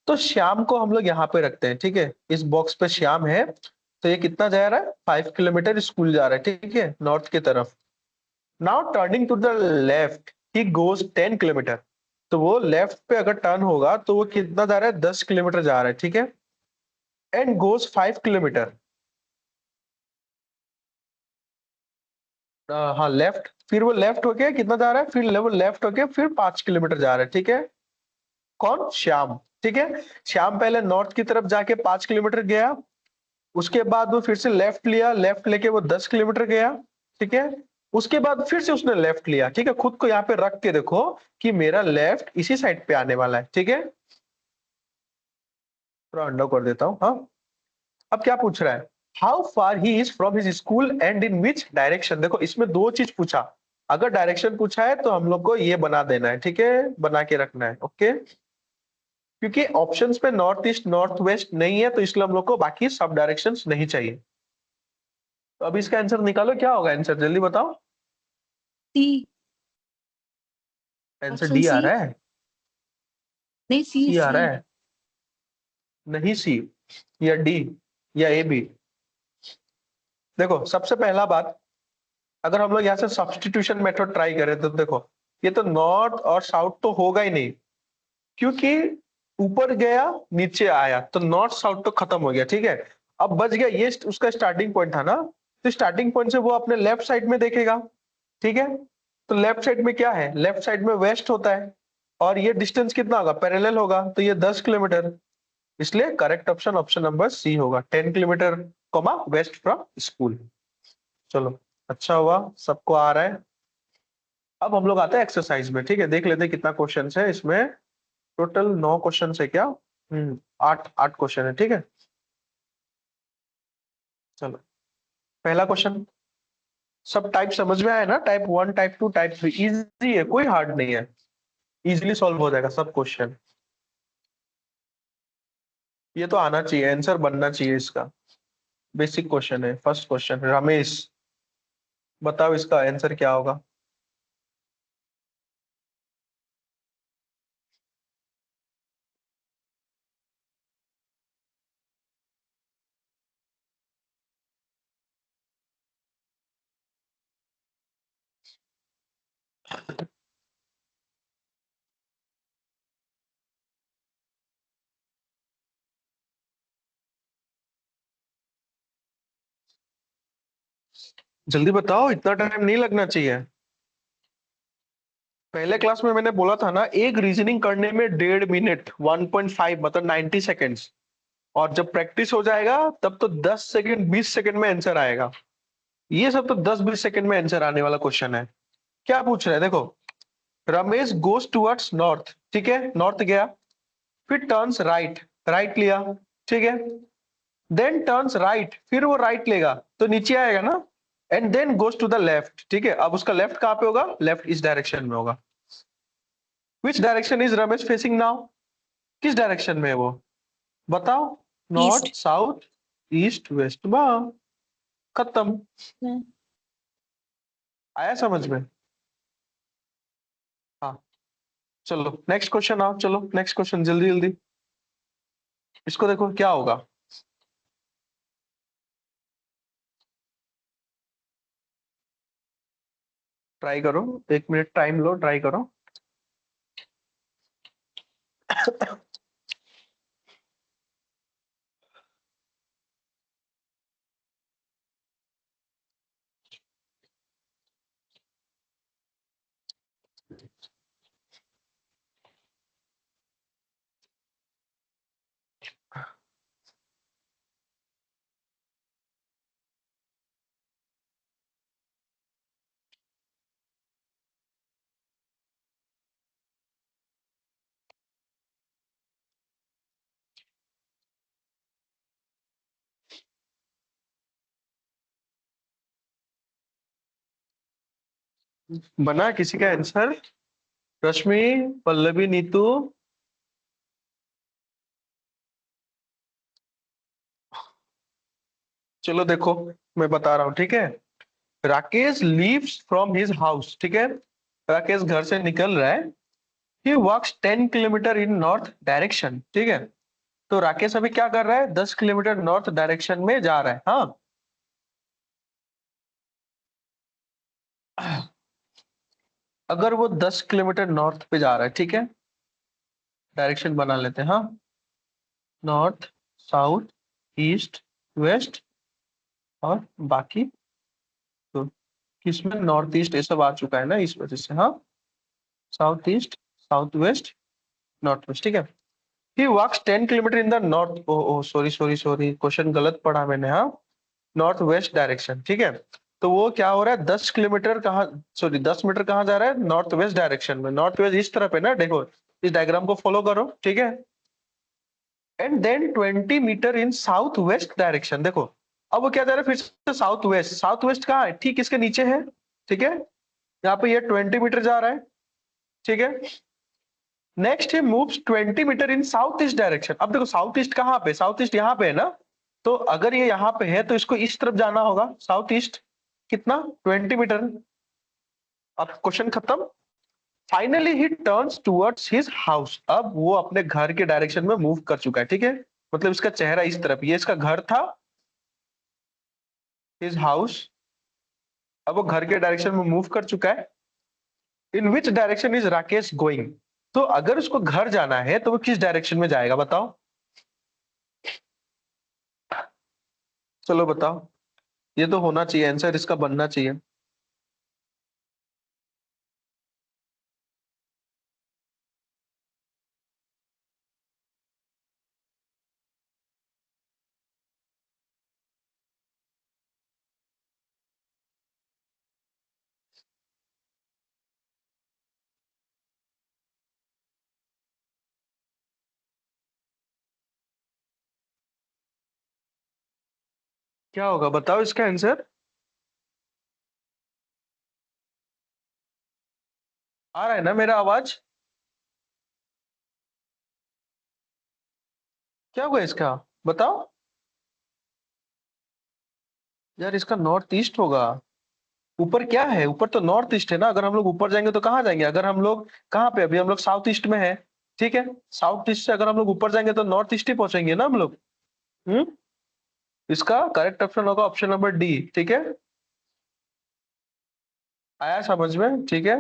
तो श्याम को हम लोग यहाँ पे रखते हैं, ठीक है, इस बॉक्स पे श्याम है। तो ये कितना जा रहा है, 5 किलोमीटर स्कूल जा रहा है, ठीक है, नॉर्थ की तरफ। Now turning to the left he goes 10 kilometre. तो वो लेफ्ट पे अगर टर्न होगा तो वो कितना जा रहा है, 10 किलोमीटर जा रहा है, ठीक है। एंड गोज 5 किलोमीटर, हाँ लेफ्ट, फिर वो लेफ्ट होके कितना जा रहा है, फिर वो लेफ्ट होके फिर 5 किलोमीटर जा रहा है, ठीक है। कौन, श्याम, ठीक है। श्याम पहले नॉर्थ की तरफ जाके 5 किलोमीटर गया, उसके बाद वो फिर से लेफ्ट लिया, लेफ्ट लेके वो 10 किलोमीटर गया, ठीक है। उसके बाद फिर से उसने लेफ्ट लिया, ठीक है। खुद को यहाँ पे रख के देखो कि मेरा लेफ्ट इसी साइड पे आने वाला है, ठीक है। थोड़ा अंडा कर देता हूँ, हाँ। अब क्या पूछ रहा है, how far he is from his school and in which direction. देखो इसमें दो चीज पूछा, अगर डायरेक्शन पूछा है तो हम लोग को ये बना देना है, ठीक है, बना के रखना है, ओके। क्योंकि ऑप्शंस पे नॉर्थ ईस्ट नॉर्थ वेस्ट नहीं है, तो इसलिए हम लोग को बाकी सब डायरेक्शंस नहीं चाहिए। तो अब इसका आंसर निकालो, क्या होगा आंसर, जल्दी बताओ। सी। आंसर ऑप्शन डी आ सी। रहा है, नहीं, सी सी आ सी। रहा है, नहीं सी या डी या ए बी। देखो सबसे पहला बात, अगर हम लोग यहाँ से सब्स्टिट्यूशन मेथड ट्राई करें तो देखो, ये तो नॉर्थ और साउथ तो होगा ही नहीं, क्योंकि ऊपर गया नीचे आया तो नॉर्थ साउथ तो खत्म हो गया, ठीक है। अब बच गया ये उसका स्टार्टिंग पॉइंट था ना, तो स्टार्टिंग पॉइंट से वो अपने लेफ्ट साइड में देखेगा, ठीक है। तो लेफ्ट साइड में क्या है, लेफ्ट साइड में वेस्ट होता है, और ये डिस्टेंस कितना होगा, पैरेलल होगा, तो ये 10 किलोमीटर। इसलिए correct option option number C होगा, 10 kilometre comma west from school. चलो, अच्छा हुआ, सबको आ रहा है। अब हम लोग आते हैं एक्सरसाइज में, ठीक है। देख लेते हैं कितना क्वेश्चन है इसमें। टोटल 9 क्वेश्चन है क्या, 8 क्वेश्चन है, ठीक है। चलो, पहला क्वेश्चन, सब टाइप समझ में आया ना, टाइप 1 टाइप 2 टाइप 3, इजी है, कोई हार्ड नहीं है, इजीली सॉल्व हो जाएगा सब क्वेश्चन। ये तो आना चाहिए, आंसर बनना चाहिए इसका। बेसिक क्वेश्चन है, फर्स्ट क्वेश्चन। रमेश, बताओ इसका आंसर क्या होगा। जल्दी बताओ, इतना टाइम नहीं लगना चाहिए। पहले क्लास में मैंने बोला था ना, एक रीजनिंग करने में 1.5 मिनट, 1.5 मतलब 90 सेकेंड्स। और जब प्रैक्टिस हो जाएगा तब तो 10 सेकेंड, 20 सेकेंड में आंसर आएगा। ये सब तो 10-20 सेकेंड में आंसर आने वाला क्वेश्चन है। क्या पूछ रहे हैं देखो। रमेश गोस टुवर्ड्स नॉर्थ, ठीक है, नॉर्थ गया। फिर टर्न्स राइट, राइट लिया, ठीक है। देन टर्न्स राइट, फिर वो राइट लेगा तो नीचे आएगा ना। And then goes to the left, ठीक है। अब उसका लेफ्ट कहाँ पे होगा? लेफ्ट इस डायरेक्शन में होगा। Which direction is Ramesh facing now? किस डायरेक्शन में है वो? बताओ। North, east. South, east, west, वाह, खत्म। मैं आया समझ में? हाँ। चलो नेक्स्ट क्वेश्चन आओ, चलो नेक्स्ट क्वेश्चन जल्दी जल्दी। इसको देखो क्या होगा। ट्राई करो, 1 मिनट टाइम लो, ट्राई करो। बना किसी का आंसर? रश्मि, पल्लवी, नीतू। चलो देखो, मैं बता रहा हूँ, ठीक है। Rakesh leaves from his house, ठीक है। राकेश घर से निकल रहा है। He walks 10 kilometre in north direction, ठीक है। तो राकेश अभी क्या कर रहा है? 10 किलोमीटर नॉर्थ डायरेक्शन में जा रहा है, हाँ। अगर वो 10 किलोमीटर नॉर्थ पे जा रहा है, ठीक है, डायरेक्शन बना लेते हैं, हाँ। नॉर्थ, साउथ, ईस्ट, वेस्ट और बाकी। तो किसमें नॉर्थ ईस्ट ये सब आ चुका है ना, इस वजह से, हाँ। South east, south west, north west, ठीक है। He walks 10 kilometre in the north, oh sorry sorry sorry, question गलत पढ़ा मैंने, हाँ। नॉर्थ वेस्ट डायरेक्शन, ठीक है। तो वो क्या हो रहा है, 10 किलोमीटर कहाँ, सॉरी 10 मीटर कहाँ जा रहा है? नॉर्थ वेस्ट डायरेक्शन में। नॉर्थ वेस्ट इस तरफ है ना, देखो। इस डायग्राम को फॉलो करो, ठीक है। And then 20 metre in south west direction, देखो। अब वो क्या जा रहा है फिर से साउथ वेस्ट। साउथ वेस्ट कहाँ है? ठीक इसके नीचे है, ठीक है। यहाँ पे ये 20 मीटर जा रहा है, ठीक है। Next he moves 20 metre in south east direction. अब देखो साउथ ईस्ट कहाँ पे? साउथ ईस्ट यहाँ पे है ना। तो अगर ये यहाँ पे है तो इसको इस तरफ जाना होगा, साउथ ईस्ट। कितना? 20 मीटर। अब क्वेश्चन खत्म। Finally he turns towards his house. अब वो अपने घर के डायरेक्शन में मूव कर चुका है, ठीक है। मतलब इसका चेहरा इस तरफ, ये इसका घर था, हिज हाउस। अब वो घर के डायरेक्शन में मूव कर चुका है। In which direction is Rakesh going? तो अगर उसको घर जाना है तो वो किस डायरेक्शन में जाएगा, बताओ। चलो बताओ। ये तो होना चाहिए आंसर, इसका बनना चाहिए। क्या होगा बताओ इसका आंसर। आ रहा है ना मेरा आवाज? क्या होगा इसका, बताओ यार। इसका नॉर्थ ईस्ट होगा। ऊपर क्या है, ऊपर तो नॉर्थ ईस्ट है ना। अगर हम लोग ऊपर जाएंगे तो कहाँ जाएंगे, अगर हम लोग कहाँ पे, अभी हम लोग साउथ ईस्ट में है। ठीक है, साउथ ईस्ट से अगर हम लोग ऊपर जाएंगे तो नॉर्थ ईस्ट ही पहुंचेंगे ना हम लोग। हम्म इसका करेक्ट ऑप्शन होगा ऑप्शन नंबर डी। ठीक है, आया समझ में? ठीक है,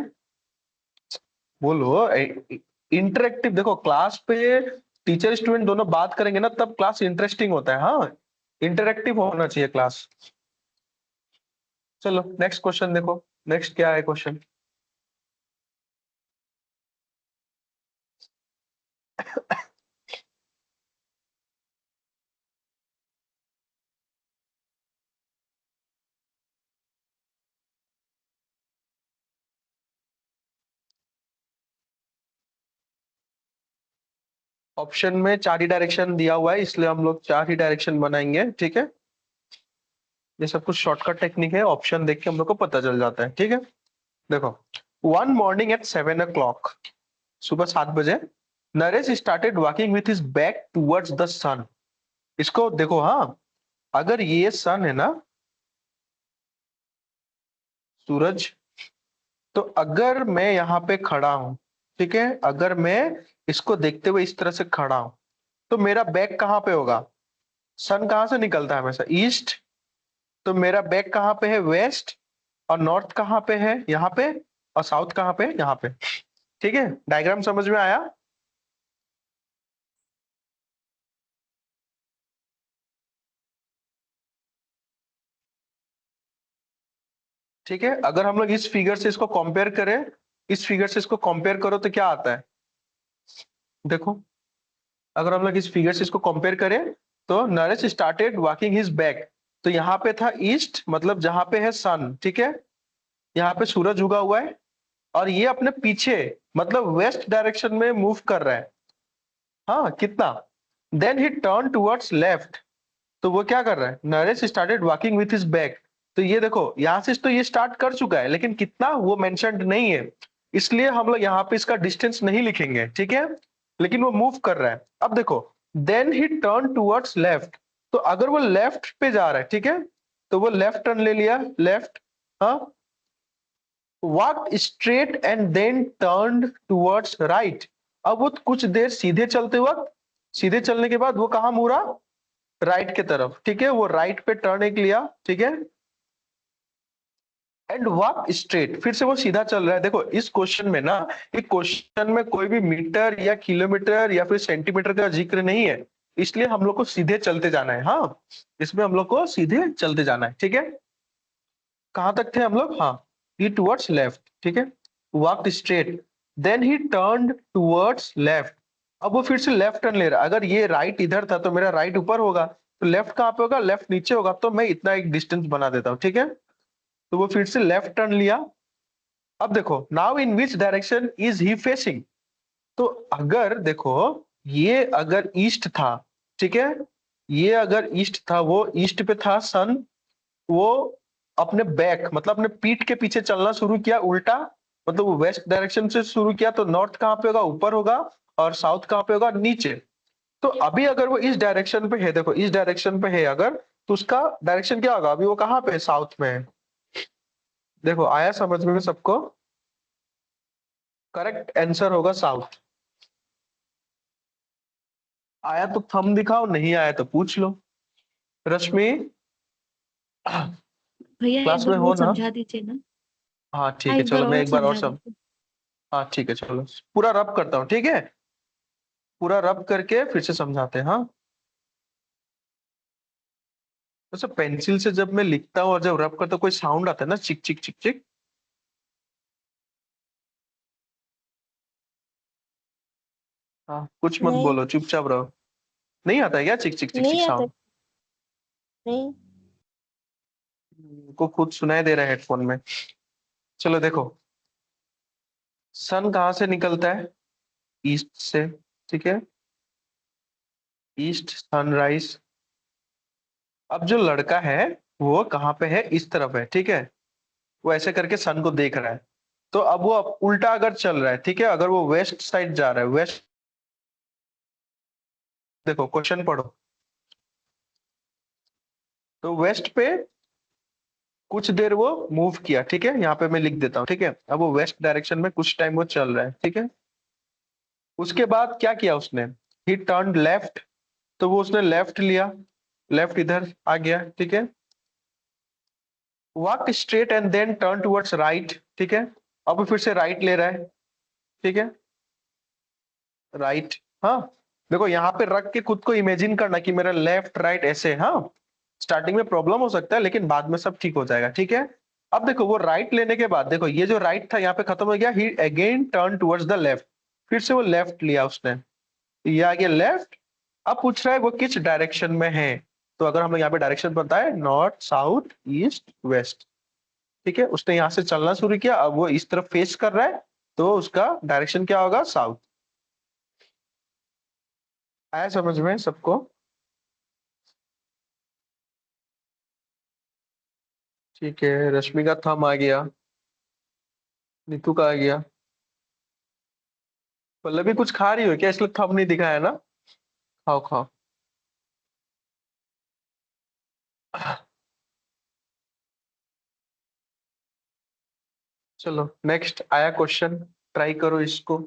बोलो। इंटरेक्टिव देखो, क्लास पे टीचर स्टूडेंट दोनों बात करेंगे ना तब क्लास इंटरेस्टिंग होता है। हाँ, इंटरेक्टिव होना चाहिए क्लास। चलो नेक्स्ट क्वेश्चन देखो, नेक्स्ट क्या है क्वेश्चन। ऑप्शन में चार ही डायरेक्शन दिया हुआ है, इसलिए हम लोग चार ही डायरेक्शन बनाएंगे। ठीक है, ये सब कुछ शॉर्टकट टेक्निक है, ऑप्शन देख के हम लोग को पता चल जाता है। ठीक है, देखो। वन मॉर्निंग एट 7 o'clock, सुबह 7 बजे, Naresh started walking with his back towards the sun. इसको देखो, हाँ, अगर ये सन है ना, सूरज, तो अगर मैं यहाँ पे खड़ा हूं, ठीक है, अगर मैं इसको देखते हुए इस तरह से खड़ा हूं, तो मेरा बैक कहाँ पे होगा? सन कहाँ से निकलता है हमेशा? ईस्ट। तो मेरा बैक कहाँ पे है? वेस्ट। और नॉर्थ कहाँ पे है? यहाँ पे। और साउथ कहाँ पे है? यहाँ पे। ठीक है, डायग्राम समझ में आया? ठीक है, अगर हम लोग इस फिगर से इसको कंपेयर करें, इस फिगर से इसको कंपेयर करो तो क्या आता है? देखो, अगर हम लोग इस फिगर से इसको कंपेयर करें तो Naresh started walking his back, तो यहाँ पे था ईस्ट, मतलब जहां पे है सन। ठीक है, यहाँ पे सूरज उगा हुआ है, और ये अपने पीछे मतलब वेस्ट डायरेक्शन में मूव कर रहा है। हाँ, कितना? Then he turn towards left, तो वो क्या कर रहा है? Naresh started walking with his back. तो ये देखो, यहां से तो ये स्टार्ट कर चुका है, लेकिन कितना वो मेंशन्ड नहीं है, इसलिए हम लोग यहाँ पे इसका डिस्टेंस नहीं लिखेंगे। ठीक है, लेकिन वो मूव कर रहा है। अब देखो, then he turn towards left, तो अगर वो लेफ्ट पे जा रहा है, ठीक है, तो वो लेफ्ट टर्न ले लिया, लेफ्ट। हाँ, walk straight and then turn towards right. अब वो कुछ देर सीधे चलते वक्त, सीधे चलने के बाद वो कहाँ मुड़ा? राइट के तरफ। ठीक है, वो राइट पे टर्न एक लिया। ठीक है, एंड वॉक स्ट्रेट, फिर से वो सीधा चल रहा है। देखो इस क्वेश्चन में ना, एक क्वेश्चन में कोई भी मीटर या किलोमीटर या फिर सेंटीमीटर का जिक्र नहीं है, इसलिए हम लोग को सीधे चलते जाना है। हाँ, इसमें हम लोग को सीधे चलते जाना है। ठीक है, कहां तक थे हम लोग? हाँ, ही टुवर्ड्स लेफ्ट। ठीक है, walk straight, then he turn towards left. अब वो फिर से लेफ्ट टर्न ले रहा है। अगर ये राइट इधर था तो मेरा राइट ऊपर होगा, तो लेफ्ट कहाँ पे होगा? लेफ्ट नीचे होगा। तो मैं इतना एक डिस्टेंस बना देता हूँ। ठीक है, तो वो फिर से लेफ्ट टर्न लिया। अब देखो, now in which direction is he facing, तो अगर देखो, ये अगर ईस्ट था, ठीक है, ये अगर ईस्ट था, वो ईस्ट पे था सन, वो अपने बैक मतलब अपने पीठ के पीछे चलना शुरू किया उल्टा, मतलब वो वेस्ट डायरेक्शन से शुरू किया, तो नॉर्थ कहाँ पे होगा? ऊपर होगा। और साउथ कहाँ पे होगा? नीचे। तो अभी अगर वो इस डायरेक्शन पे है, देखो इस डायरेक्शन पे है अगर, तो उसका डायरेक्शन क्या होगा? अभी वो कहाँ पे है? साउथ में है। देखो, आया समझ में सबको? करेक्ट आंसर होगा साउथ। आया तो थंब दिखाओ, नहीं आया तो पूछ लो। रश्मि, भैया एक क्लास में बार हो वो ना? समझा दीजिए ना। हाँ ठीक हाँ, है, एक बार चलो मैं और एक बार और समझा सब। दीजिए। हाँ ठीक है, चलो पूरा रब करता हूँ। ठीक है, पूरा रब करके फिर से समझाते हैं। हाँ, वैसे पेंसिल से जब मैं लिखता हूँ और जब रब करता हूँ कोई साउंड आता है ना, चिक चिक चिक चिक। हाँ, कुछ मत नहीं, बोलो, चुपचाप रहो। नहीं आता है क्या चिक चिक चिक चिक नहीं आता। साउंड? नहीं। को खुद सुनाई दे रहा है हेडफोन में। चलो देखो, सन कहाँ से निकलता है? ईस्ट से। ठीक है, ईस्ट सनराइज। अब जो लड़का है वो कहाँ पे है? इस तरफ है। ठीक है, वो ऐसे करके सन को देख रहा है। तो अब वो उल्टा अगर चल रहा है, ठीक है, अगर वो वेस्ट साइड जा रहा है, वेस्ट देखो क्वेश्चन पढ़ो। तो वेस्ट पे कुछ देर वो मूव किया, ठीक है, यहाँ पे मैं लिख देता हूँ, ठीक है। अब वो वेस्ट डायरेक्शन में कुछ टाइम वो चल रहा है, ठीक है। उसके बाद क्या किया उसने, ही टर्न लेफ्ट, तो वो उसने लेफ्ट लिया, लेफ्ट इधर आ गया, ठीक है। Walk straight and then turn towards right, ठीक है। अब वो फिर से राइट ले रहा है, ठीक है, राइट। हाँ, देखो यहाँ पे रख के खुद को इमेजिन करना कि मेरा लेफ्ट राइट ऐसे, हाँ। स्टार्टिंग में प्रॉब्लम हो सकता है लेकिन बाद में सब ठीक हो जाएगा, ठीक है। अब देखो वो राइट लेने के बाद देखो ये जो राइट था यहाँ पे खत्म हो गया, he again turn towards the left, फिर से वो लेफ्ट लिया उसने, ये आ गया लेफ्ट। अब पूछ रहा है वो किस डायरेक्शन में है, तो अगर हमें यहाँ पे डायरेक्शन बताए नॉर्थ साउथ ईस्ट वेस्ट, ठीक है। उसने यहाँ से चलना शुरू किया, अब वो इस तरफ फेस कर रहा है, तो उसका डायरेक्शन क्या होगा, साउथ। आया समझ में सबको? ठीक है, रश्मि का थम आ गया, नीतू का आ गया। पल्लवी कुछ खा रही हो क्या, इसलिए थम नहीं दिखाया ना? खाओ खाओ। चलो नेक्स्ट आया क्वेश्चन, ट्राई करो इसको।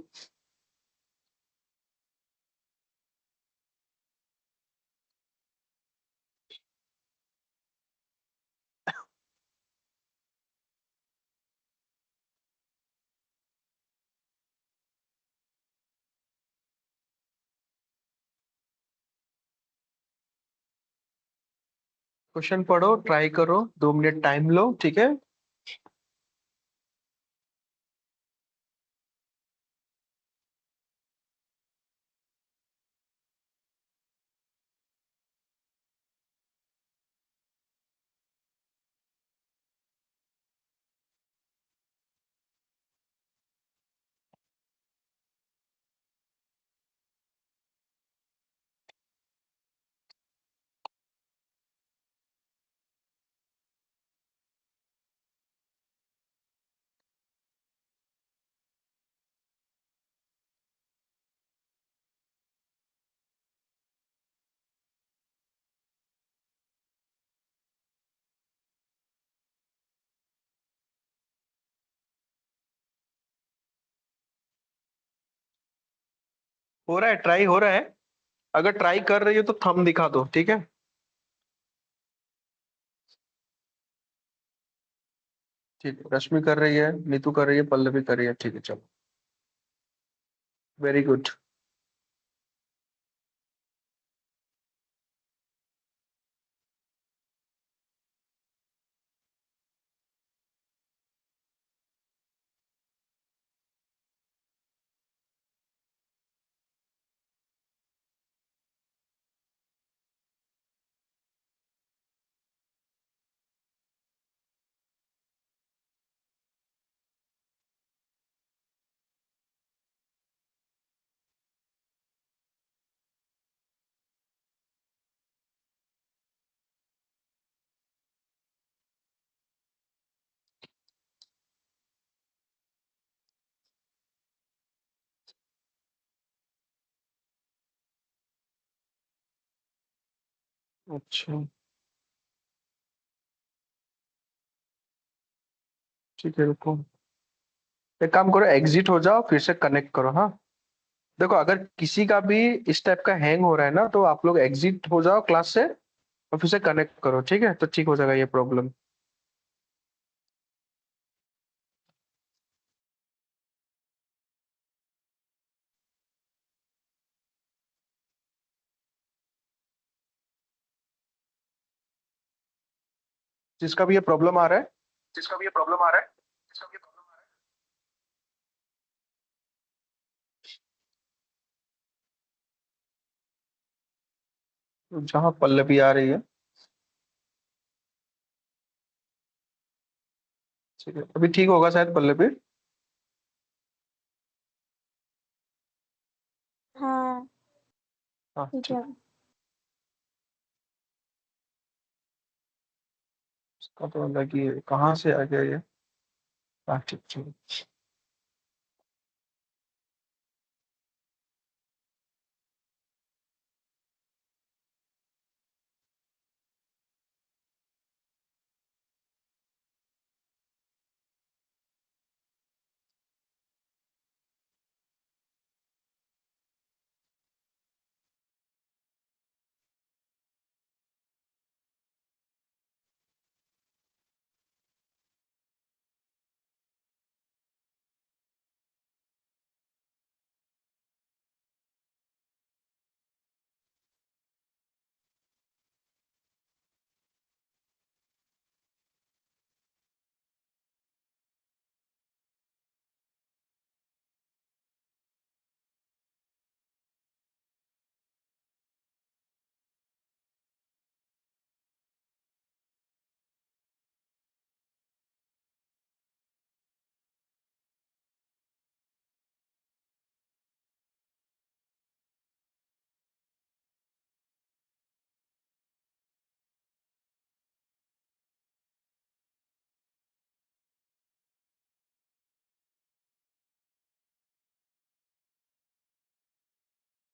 क्वेश्चन पढ़ो, ट्राई करो, 2 मिनट टाइम लो, ठीक है। हो रहा है, ट्राई हो रहा है। अगर ट्राई कर रही हो तो थंब दिखा दो, ठीक है। ठीक है, रश्मि कर रही है, नीतू कर रही है, पल्लवी कर रही है, ठीक है चलो। Very good. अच्छा, ठीक है, रुको। एक काम करो, एग्जिट हो जाओ, फिर से कनेक्ट करो, हाँ। देखो अगर किसी का भी इस टाइप का हैंग हो रहा है ना, तो आप लोग एग्जिट हो जाओ क्लास से और फिर से कनेक्ट करो, ठीक है, तो ठीक हो जाएगा ये प्रॉब्लम। जिसका भी ये प्रॉब्लम आ रहा है, जिसका भी ये प्रॉब्लम आ रहा है, जिसका भी ये प्रॉब्लम आ रहा है, जहाँ पल्लवी आ रही है, ठीक है, अभी ठीक होगा शायद पल्लवी। हाँ हाँ ठीक ठीक। है। इसका तो लगी कहाँ से आ गया ये। हाँ ठीक ठीक।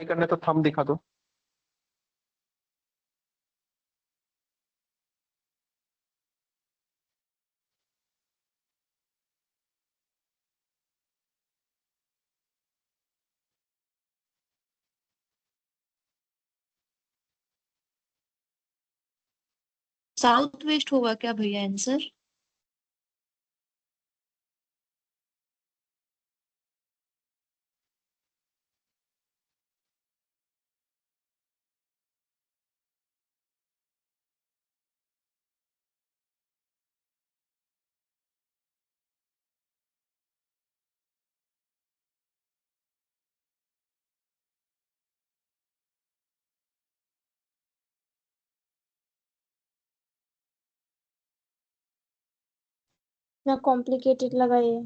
करने तो थंब दिखा दो। साउथ वेस्ट होगा क्या भैया आंसर? ना कॉम्प्लिकेटेड लगा ये।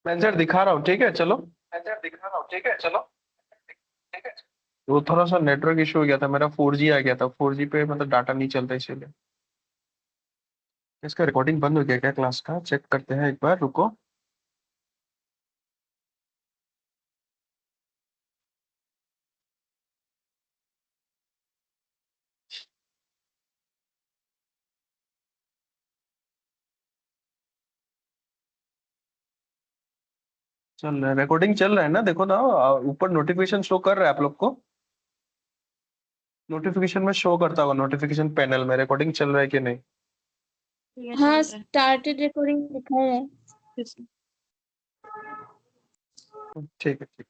मैं आंसर दिखा रहा हूँ, ठीक है चलो। आंसर दिखा रहा हूँ, ठीक है चलो। ठीक है। वो थोड़ा सा नेटवर्क इशू हो गया था, मेरा 4G आ गया था, 4G पे मतलब डाटा नहीं चलता इसीलिए। इसका रिकॉर्डिंग बंद हो गया क्या क्लास का? चेक करते हैं एक बार, रुको। चल रहा है, रिकॉर्डिंग चल रहा है ना, देखो ना ऊपर नोटिफिकेशन शो कर रहा है आप लोग को। नोटिफिकेशन में शो करता होगा, नोटिफिकेशन पैनल में रिकॉर्डिंग चल रहा है कि नहीं। भैया हाँ चल रहा है। स्टार्टेड रिकॉर्डिंग लिखा है। ठीक है ठीक।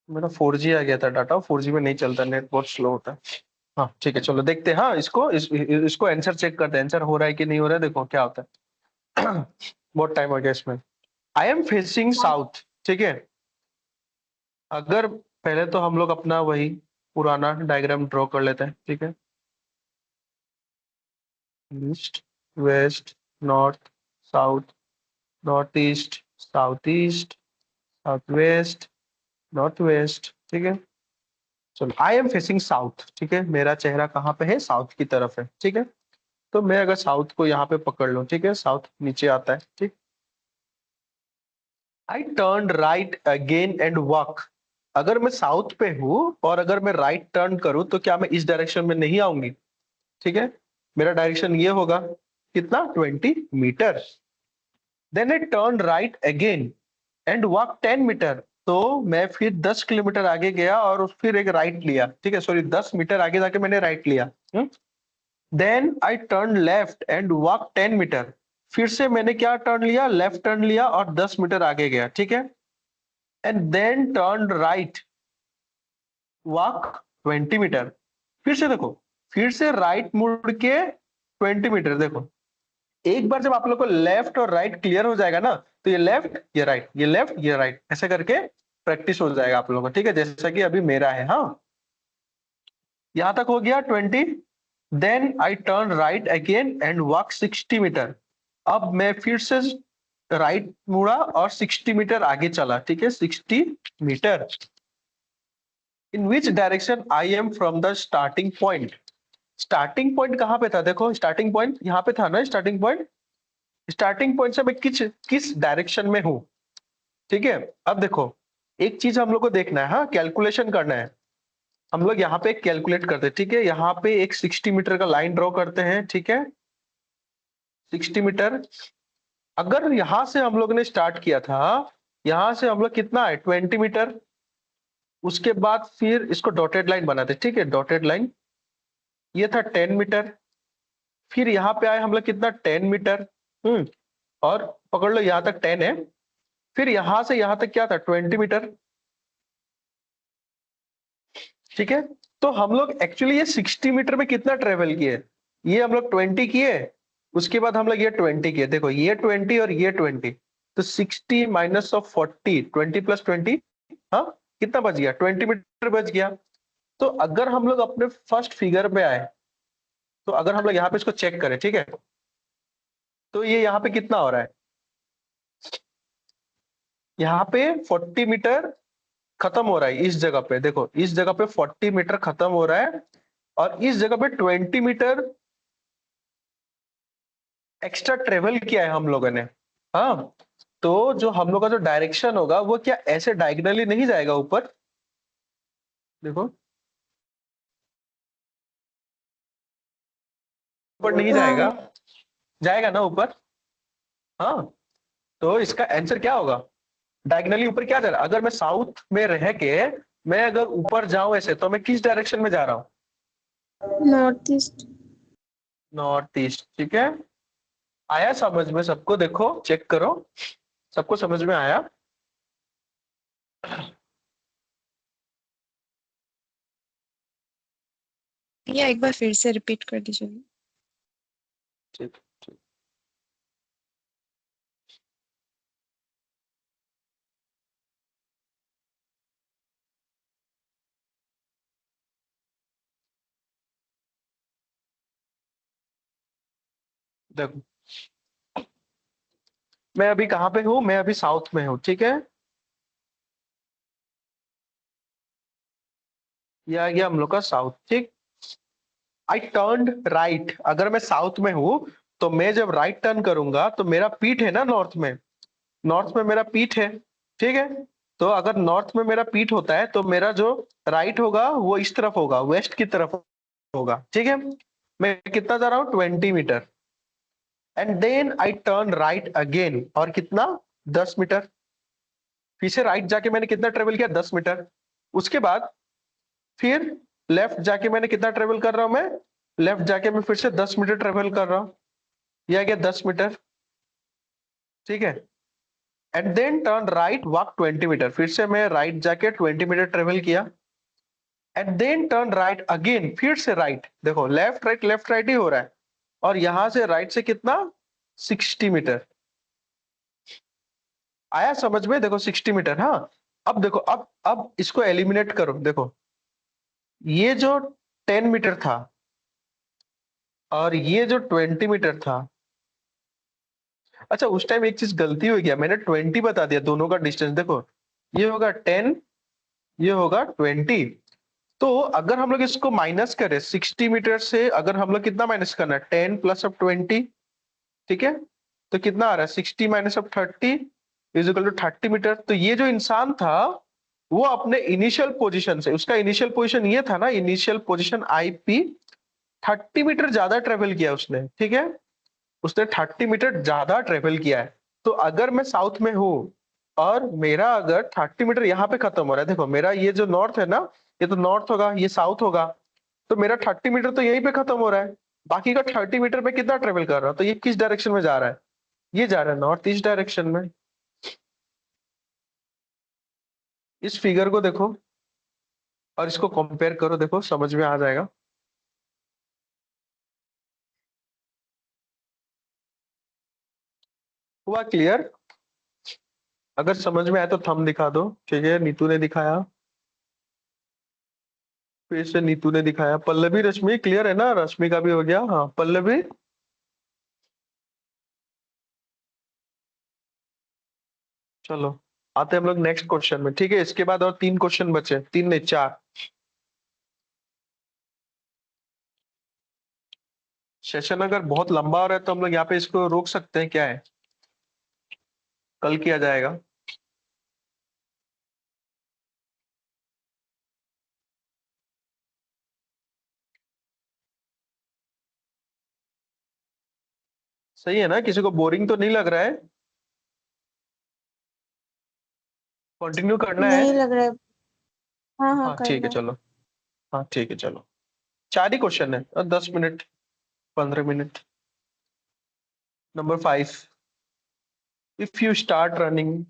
मेरा 4G आ गया था डाटा, 4G में नहीं चलता, नेट बहुत स्लो होता है। हाँ ठीक है चलो देखते हैं, हाँ इसको आंसर चेक करते हैं, आंसर हो रहा है कि नहीं हो रहा है, देखो क्या होता है। बहुत टाइम हो गया इसमें। आई एम फेसिंग साउथ, ठीक है। अगर पहले तो हम लोग अपना वही पुराना डायग्राम ड्रॉ कर लेते हैं, ठीक है। East, west, north, south, north east, south east, south west, north west, ठीक है। चलो आई एम फेसिंग साउथ, ठीक है, मेरा चेहरा कहाँ पे है? साउथ की तरफ है, ठीक है। तो मैं अगर साउथ को यहाँ पे पकड़ लूँ, ठीक है, साउथ नीचे आता है, ठीक। आई turn right again and walk. अगर मैं साउथ पे हूँ और अगर मैं राइट टर्न करूँ तो क्या मैं इस डायरेक्शन में नहीं आऊंगी? ठीक है, मेरा डायरेक्शन ये होगा, कितना? 20 metre. Then I turn right again and walk 10 metre. तो मैं फिर 10 किलोमीटर आगे गया और फिर एक राइट लिया, ठीक है, सॉरी 10 मीटर आगे जाके मैंने राइट लिया। Then I turn left and walk 10 metre. फिर से मैंने क्या टर्न लिया? लेफ्ट टर्न लिया और 10 मीटर आगे गया, ठीक है। And then turn right, walk 20 metre. फिर से देखो, फिर से राइट मुड़ के 20 मीटर। देखो एक बार जब आप लोग को लेफ्ट और राइट क्लियर हो जाएगा ना, तो ये लेफ्ट ये राइट, ये लेफ्ट ये राइट, ऐसे करके प्रैक्टिस हो जाएगा आप लोगों को, ठीक है, जैसा कि अभी मेरा है। हाँ यहां तक हो गया 20। Then I turn right again and walk 60 metre. अब मैं फिर से राइट मुड़ा और 60 मीटर आगे चला, ठीक है, 60 metre. In which direction I am from the starting point? Starting point कहाँ पे था? देखो स्टार्टिंग पॉइंट यहाँ पे था ना, स्टार्टिंग पॉइंट। स्टार्टिंग पॉइंट से मैं किस किस डायरेक्शन में हूँ, ठीक है। अब देखो एक चीज हम लोग को देखना है, हाँ कैलकुलेशन करना है। हम लोग यहाँ पे कैलकुलेट करते हैं, ठीक है, यहाँ पे एक 60 मीटर का लाइन ड्रॉ करते हैं, ठीक है, 60 मीटर। अगर यहाँ से हम लोग ने स्टार्ट किया था, यहाँ से हम लोग कितना है? 20 मीटर। उसके बाद फिर इसको डॉटेड लाइन बनाते, ठीक है, डॉटेड लाइन। ये था 10 मीटर। फिर यहाँ पे आए हम लोग कितना 10 मीटर। और पकड़ लो यहाँ तक 10 है। फिर यहाँ से यहाँ तक क्या था 20 मीटर। ठीक है, तो हम लोग एक्चुअली ये 60 मीटर में कितना ट्रेवल किए, ये हम लोग 20 किए, उसके बाद हम लोग ये 20 किए। देखो ये 20 और ये 20, तो 60 माइनस ऑफ 40, 20 प्लस 20, हाँ कितना बच गया 20 मीटर बच गया। तो अगर हम लोग अपने फर्स्ट फिगर पे आए, तो अगर हम लोग यहाँ पे इसको चेक करें, ठीक है, तो ये यहाँ पे कितना हो रहा है, यहाँ पे 40 मीटर खत्म हो रहा है इस जगह पे। देखो इस जगह पे 40 मीटर खत्म हो रहा है और इस जगह पे 20 मीटर एक्स्ट्रा ट्रेवल किया है हम लोगों ने। हाँ, तो जो हम लोग का जो डायरेक्शन होगा वो क्या ऐसे डायगनली नहीं जाएगा ऊपर, देखो ऊपर नहीं जाएगा, हाँ जाएगा ना ऊपर। हाँ, तो इसका आंसर क्या होगा, डायगनली ऊपर क्या जा रहा है। अगर मैं साउथ में रह के मैं अगर ऊपर जाऊं ऐसे, तो मैं किस डायरेक्शन में जा रहा हूँ, नॉर्थ ईस्ट। North east. ठीक है, आया समझ में सबको, देखो चेक करो सबको समझ में आया। भैया एक बार फिर से रिपीट कर दीजिए। ठीक ठीक। देखो मैं अभी कहाँ पे हूँ, मैं अभी साउथ में हूँ, ठीक है, ये आ गया हम लोग का साउथ। ठीक, आई टर्न राइट, अगर मैं साउथ में हूं तो मैं जब राइट टर्न करूंगा तो मेरा पीठ है ना नॉर्थ में, नॉर्थ में मेरा पीठ है। ठीक है, तो अगर नॉर्थ में मेरा पीठ होता है तो मेरा जो राइट होगा वो इस तरफ होगा, वेस्ट की तरफ होगा। ठीक है, मैं कितना जा रहा हूँ 20 metre, and then I turn right again, और कितना 10 मीटर, फिर से राइट जाके मैंने कितना ट्रेवल किया 10 मीटर। उसके बाद फिर लेफ्ट जाके मैंने कितना ट्रेवल कर रहा हूं मैं, लेफ्ट जाके मैं फिर से 10 मीटर ट्रेवल कर रहा हूं, यह आ गया 10 मीटर। ठीक है, and then turn right walk 20 metre, फिर से मैं राइट जाके 20 मीटर ट्रेवल किया, and then turn right again, फिर से राइट। देखो लेफ्ट राइट ही हो रहा है, और यहां से राइट से कितना 60 मीटर। आया समझ में, देखो 60 मीटर। हाँ, अब देखो, अब इसको एलिमिनेट करो। देखो ये जो 10 मीटर था और ये जो 20 मीटर था, अच्छा उस टाइम एक चीज गलती हो गया, मैंने 20 बता दिया दोनों का डिस्टेंस। देखो ये होगा 10, ये होगा 20। तो अगर हम लोग इसको माइनस करें 60 मीटर से, अगर हम लोग कितना माइनस करना है 10 प्लस ऑफ 20, ठीक है, तो कितना आ रहा है 60 minus of 30 is equal to 30 metre. तो ये जो इंसान था वो अपने इनिशियल पोजीशन से, उसका इनिशियल पोजीशन ये था ना, इनिशियल पोजीशन IP, 30 मीटर ज्यादा ट्रेवल किया उसने। ठीक है, उसने 30 मीटर ज्यादा ट्रेवल किया है। तो अगर मैं साउथ में हूँ और मेरा अगर 30 मीटर यहाँ पे खत्म हो रहा है, देखो मेरा ये जो नॉर्थ है ना, ये तो नॉर्थ होगा, ये साउथ होगा, तो मेरा 30 मीटर तो यहीं पे खत्म हो रहा है। बाकी का 30 मीटर में कितना ट्रेवल कर रहा हूँ, तो ये किस डायरेक्शन में जा रहा है, ये जा रहा है नॉर्थ ईस्ट डायरेक्शन में। इस फिगर को देखो और इसको कंपेयर करो, देखो समझ में आ जाएगा। हुआ क्लियर? अगर समझ में आया तो थंब दिखा दो। ठीक है, नीतू ने दिखाया, फिर से नीतू ने दिखाया। पल्लवी रश्मि क्लियर है ना, रश्मि का भी हो गया। हाँ पल्लवी, चलो आते हैं हम लोग नेक्स्ट क्वेश्चन में। ठीक है, इसके बाद और 3 क्वेश्चन बचे, 3 नहीं 4। सेशन अगर बहुत लंबा हो रहा है तो हम लोग यहाँ पे इसको रोक सकते हैं, क्या है, कल किया जाएगा। सही है ना, किसी को बोरिंग तो नहीं लग रहा है, कंटिन्यू करना है। नहीं लग रहा है। हाँ हाँ हाँ ठीक करना है है। चलो, हाँ ठीक है चलो, 4 ही क्वेश्चन है और 10 minute. 15 minute. Number 5, if you start running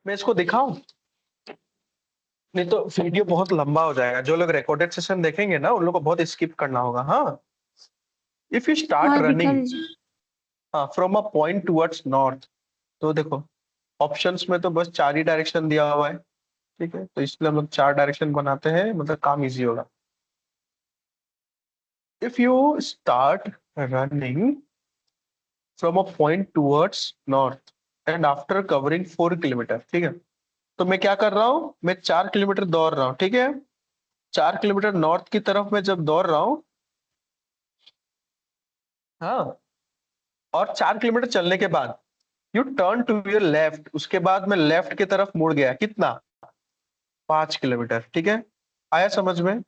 मैं इसको दिखाऊं? नहीं तो वीडियो बहुत लंबा हो जाएगा, जो लोग रिकॉर्डेड सेशन देखेंगे ना उन लोग को बहुत स्किप करना होगा। हाँ, इफ यू स्टार्ट हाँ दिखा रनिंग दीजिए। हाँ from a point towards north, तो देखो ऑप्शंस में तो बस 4 ही डायरेक्शन दिया हुआ है, ठीक है, तो इसलिए हम लोग 4 डायरेक्शन बनाते हैं, मतलब काम इजी होगा। If you start running from a point towards north and after covering 4 kilometre, ठीक है, तो मैं क्या कर रहा हूँ, मैं 4 किलोमीटर दौड़ रहा हूँ, ठीक है, 4 किलोमीटर नॉर्थ की तरफ मैं जब दौड़ रहा हूँ, हाँ, और 4 किलोमीटर चलने के बाद you turn to your left, उसके बाद मैं लेफ्ट की तरफ मुड़ गया, कितना, 5 किलोमीटर, ठीक है, आया समझ में?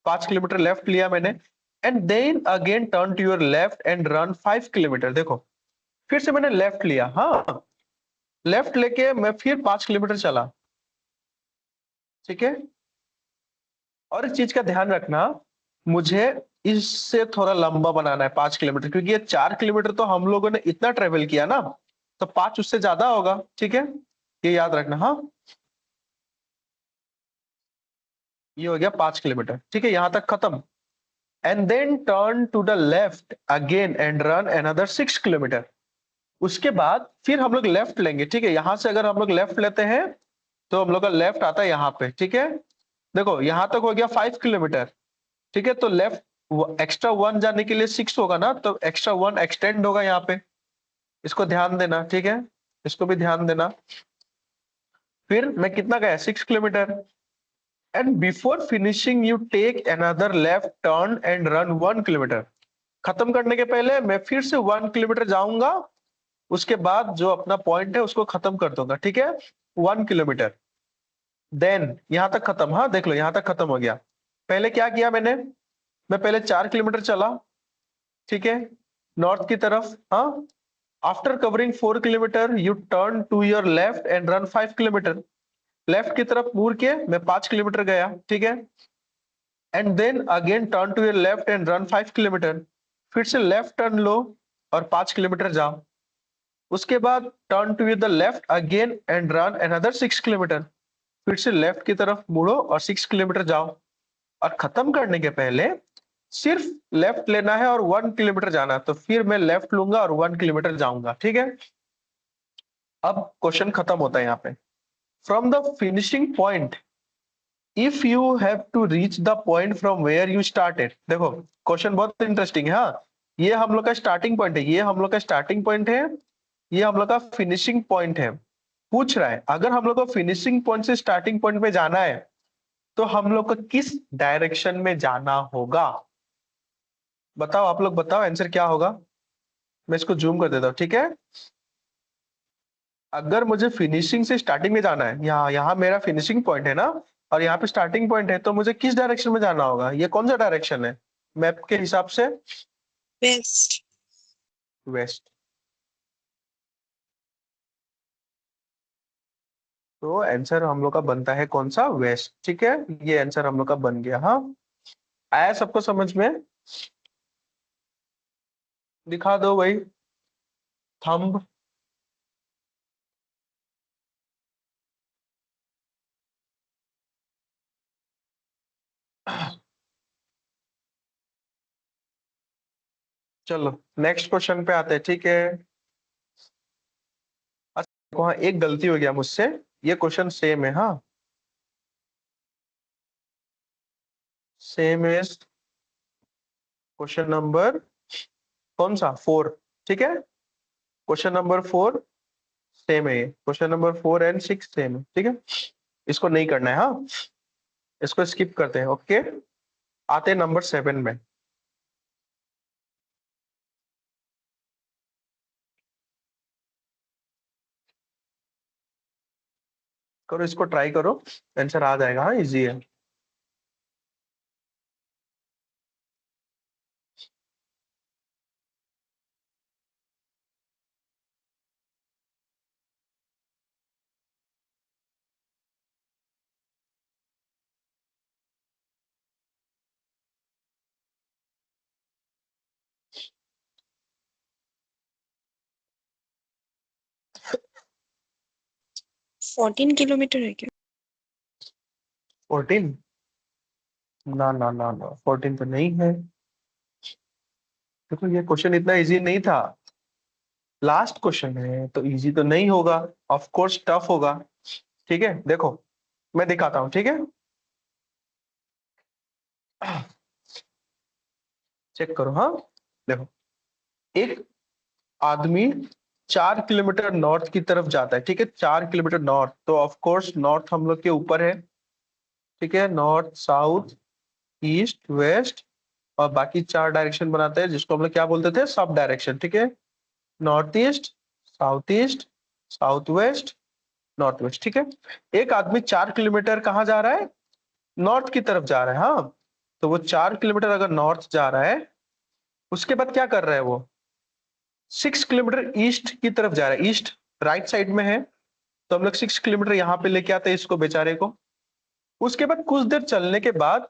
5 किलोमीटर लेफ्ट लिया मैंने, and then again turn to your left and run 5 kilometre, देखो फिर से मैंने लेफ्ट लिया, हाँ, लेफ्ट लेके मैं फिर 5 किलोमीटर चला, ठीक है, और इस चीज का ध्यान रखना, मुझे इससे थोड़ा लंबा बनाना है 5 किलोमीटर, क्योंकि ये 4 किलोमीटर तो हम लोगों ने इतना ट्रेवल किया ना, तो 5 उससे ज्यादा होगा, ठीक है, ये याद रखना। हाँ, ये हो गया 5 किलोमीटर, ठीक है, यहां तक खत्म, and then turn to the left again and run another 6 kilometre, उसके बाद फिर हम लोग लेफ्ट लेंगे, ठीक है, यहां से अगर हम लोग लेफ्ट लेते हैं तो हम लोग का लेफ्ट आता है यहाँ पे, ठीक है, देखो यहां तक हो गया 5 किलोमीटर, ठीक है, तो लेफ्ट एक्स्ट्रा 1 जाने के लिए 6 होगा ना, तो एक्स्ट्रा 1 एक्सटेंड होगा यहाँ पे, इसको ध्यान देना, ठीक है, इसको भी ध्यान देना। फिर मैं कितना गया, 6 kilometre, and before finishing you take another left turn and run 1 kilometre, खत्म करने के पहले मैं फिर से 1 किलोमीटर जाऊंगा, उसके बाद जो अपना पॉइंट है उसको खत्म कर दूंगा, ठीक है, 1 किलोमीटर, देन यहां तक खत्म। हाँ देख लो यहां तक खत्म हो गया। पहले क्या किया मैंने, मैं पहले 4 किलोमीटर चला, ठीक है, नॉर्थ की तरफ, हाँ, after covering 4 kilometre you turn to your left and run 5 kilometre, left की तरफ मुड़ के मैं 5 किलोमीटर गया, ठीक है, and then again turn to your left and run 5 kilometre, फिर से लेफ्ट टर्न लो और 5 किलोमीटर जाओ, उसके बाद turn to the left again and run another 6 kilometre, फिर से लेफ्ट की तरफ मुड़ो और 6 किलोमीटर जाओ, और खत्म करने के पहले सिर्फ लेफ्ट लेना है और 1 किलोमीटर जाना है, तो फिर मैं लेफ्ट लूंगा और 1 किलोमीटर जाऊंगा, ठीक है। अब क्वेश्चन खत्म होता है यहाँ पे, from the finishing point if you have to reach the point from where you started, देखो क्वेश्चन बहुत इंटरेस्टिंग है, हाँ, ये हम लोग का स्टार्टिंग पॉइंट है, ये हम लोग का स्टार्टिंग पॉइंट है, ये हम लोग का फिनिशिंग पॉइंट है, पूछ रहा है अगर हम लोग को फिनिशिंग पॉइंट से स्टार्टिंग पॉइंट पे जाना है तो हम लोग को किस डायरेक्शन में जाना होगा, बताओ, आप लोग बताओ आंसर क्या होगा। मैं इसको जूम कर देता हूँ, ठीक है, अगर मुझे फिनिशिंग से स्टार्टिंग में जाना है, यहाँ यहाँ मेरा फिनिशिंग पॉइंट है ना, और यहाँ पे स्टार्टिंग पॉइंट है, तो मुझे किस डायरेक्शन में जाना होगा, ये कौन सा डायरेक्शन है मैप के हिसाब से, वेस्ट। वेस्ट, तो आंसर हम लोग का बनता है कौन सा, वेस्ट, ठीक है, ये आंसर हम लोग का बन गया। हाँ, आया सबको समझ में? दिखा दो भाई थंब। चलो नेक्स्ट क्वेश्चन पे आते हैं, ठीक है। अच्छा वहाँ एक गलती हो गया मुझसे, ये क्वेश्चन सेम है, हाँ, सेम इज क्वेश्चन नंबर कौन सा, 4, ठीक है, क्वेश्चन नंबर 4 सेम है, ये क्वेश्चन नंबर 4 एंड 6 सेम है, ठीक है, इसको नहीं करना है, हाँ, इसको स्किप करते हैं, ओके, आते हैं नंबर 7 में। करो, इसको ट्राई करो, आंसर आ जाएगा। हाँ, इजी है। फोर्टीन किलोमीटर है क्या? 14? ना ना ना ना, 14 तो नहीं है। देखो ये क्वेश्चन इतना इजी नहीं था, लास्ट क्वेश्चन है तो इजी तो नहीं होगा, ऑफ कोर्स टफ होगा। ठीक है, देखो मैं दिखाता हूँ, ठीक है। चेक करो, हाँ। देखो, एक आदमी 4 किलोमीटर नॉर्थ की तरफ जाता है, ठीक है, 4 किलोमीटर नॉर्थ, तो ऑफ कोर्स नॉर्थ हम लोग के ऊपर है। ठीक है, नॉर्थ, साउथ, ईस्ट, वेस्ट, और बाकी 4 डायरेक्शन बनाते हैं जिसको हम लोग क्या बोलते थे, सब डायरेक्शन। ठीक है, north east, south west, north west. ठीक है, एक आदमी 4 किलोमीटर कहाँ जा रहा है, नॉर्थ की तरफ जा रहा है। हाँ, तो वो 4 किलोमीटर अगर नॉर्थ जा रहा है, उसके बाद क्या कर रहा है वो, 6 किलोमीटर ईस्ट की तरफ जा रहा है। ईस्ट राइट साइड में है, तो हम लोग 6 किलोमीटर यहाँ पे लेके आते हैं इसको, बेचारे को। उसके बाद कुछ देर चलने के बाद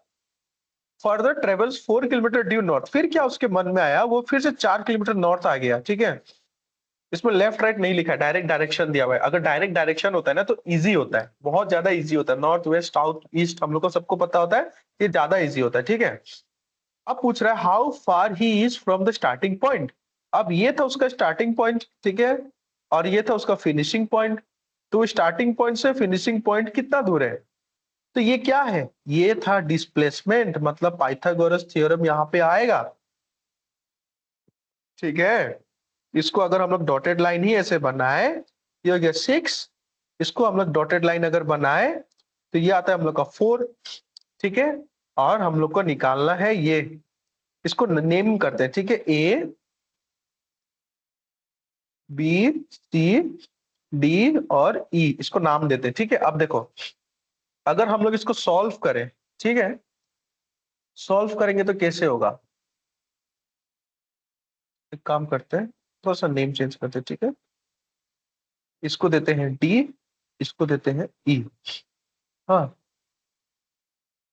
further travels 4 kilometre due north. फिर क्या उसके मन में आया, वो फिर से 4 किलोमीटर नॉर्थ आ गया। ठीक है, इसमें लेफ्ट राइट नहीं लिखा है, डायरेक्ट डायरेक्शन दिया हुआ है। अगर डायरेक्ट डायरेक्शन होता है ना तो इजी होता है, बहुत ज्यादा इजी होता है। नॉर्थ वेस्ट साउथ ईस्ट हम लोग को सबको पता होता है, ये ज्यादा इजी होता है। ठीक है, अब पूछ रहा है how far he is from the starting point. अब ये था उसका स्टार्टिंग पॉइंट, ठीक है, और ये था उसका फिनिशिंग पॉइंट। तो स्टार्टिंग पॉइंट से फिनिशिंग पॉइंट कितना दूर है, तो ये क्या है, ये था डिस्प्लेसमेंट, मतलब पाइथागोरस थ्योरम यहाँ पे आएगा। ठीक है, इसको अगर हम लोग डॉटेड लाइन ही ऐसे बनाए, ये हो गया 6, इसको हम लोग डॉटेड लाइन अगर बनाए तो ये आता है हम लोग का 4। ठीक है, और हम लोग को निकालना है ये, इसको नेम करते हैं। ठीक है, ए बी सी डी और ई, इसको नाम देते हैं। ठीक है, अब देखो अगर हम लोग इसको सॉल्व करें, ठीक है, सॉल्व करेंगे तो कैसे होगा, एक काम करते हैं, थोड़ा सा नेम चेंज करते हैं। ठीक है, इसको देते हैं डी, इसको देते हैं ई। हाँ,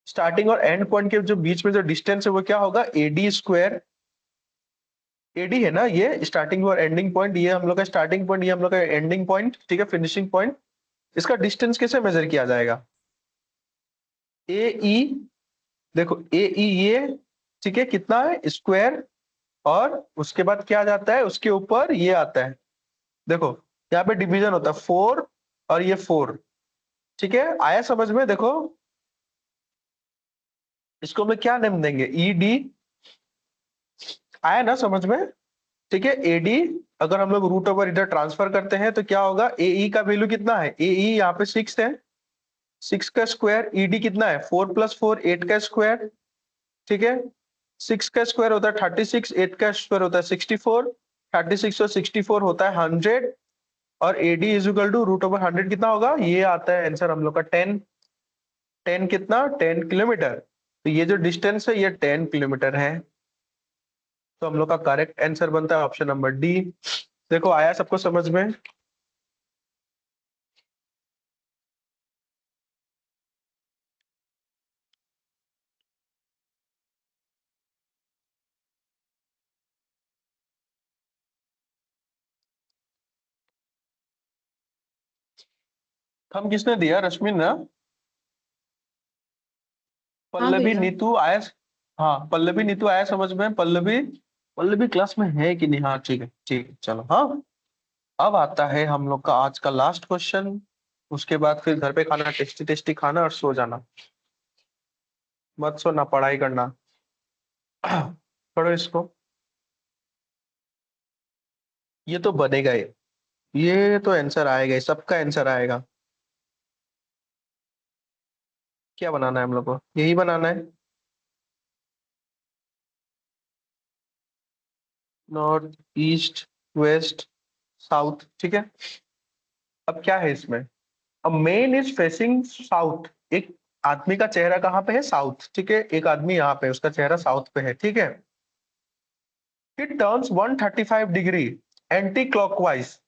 स्टार्टिंग और एंड पॉइंट के जो बीच में जो डिस्टेंस है वो क्या होगा, एडी स्क्वायर। एडी है ना ये स्टार्टिंग और एंडिंग पॉइंट, ये हम लोग का स्टार्टिंग पॉइंट, ये हम लोग का एंडिंग पॉइंट। ठीक है, फिनिशिंग पॉइंट। इसका डिस्टेंस कैसे मेजर किया जाएगा, ए ई, देखो ए ई ये, ठीक है, कितना है स्क्वायर, और उसके बाद क्या आ जाता है उसके ऊपर ये आता है, देखो यहाँ पे डिवीजन होता है 4, और ये 4। ठीक है, आया समझ में, देखो इसको हम लोग क्या नेम देंगे, ई डी। आया ना समझ में। ठीक है, एडी अगर हम लोग रूट ओवर इधर ट्रांसफर करते हैं तो क्या होगा, ए ई का वैल्यू कितना है, ए ई यहाँ पे 6 है, 6 का स्क्वायर, ईडी कितना है 4 + 4 8 का स्क्वायर। ठीक है, 6 का स्क्वायर होता है 36, 8 का स्क्वायर होता है 64, 36 और 64 होता है 100, और AD is equal to root over 100 कितना होगा, ये आता है आंसर हम लोग का 10। 10 कितना, 10 किलोमीटर। तो ये जो डिस्टेंस है ये 10 किलोमीटर है, तो हम लोग का करेक्ट आंसर बनता है ऑप्शन नंबर डी। देखो आया सबको समझ में। हम किसने दिया, रश्मि ना, हाँ पल्लवी भैया। नीतू आया। हाँ, पल्लवी नीतू आया समझ में, पल्लवी, पल्लवी क्लास में है कि नहीं, हाँ ठीक है, ठीक है, चलो। हाँ, अब आता है हम लोग का आज का लास्ट क्वेश्चन, उसके बाद फिर घर पे खाना, टेस्टी टेस्टी खाना और सो जाना, मत सोना, पढ़ाई करना। पढ़ो इसको, ये तो बनेगा ये तो आंसर आएगा, ये सबका आंसर आएगा। क्या बनाना है हम लोग को, यही बनाना है, नॉर्थ ईस्ट वेस्ट साउथ। ठीक है, अब क्या है इसमें, a man is facing south, एक आदमी का चेहरा कहाँ पे है? साउथ, ठीक है, एक आदमी यहाँ पे, उसका चेहरा साउथ पे है, ठीक है। It turns 135 degree anti clockwise,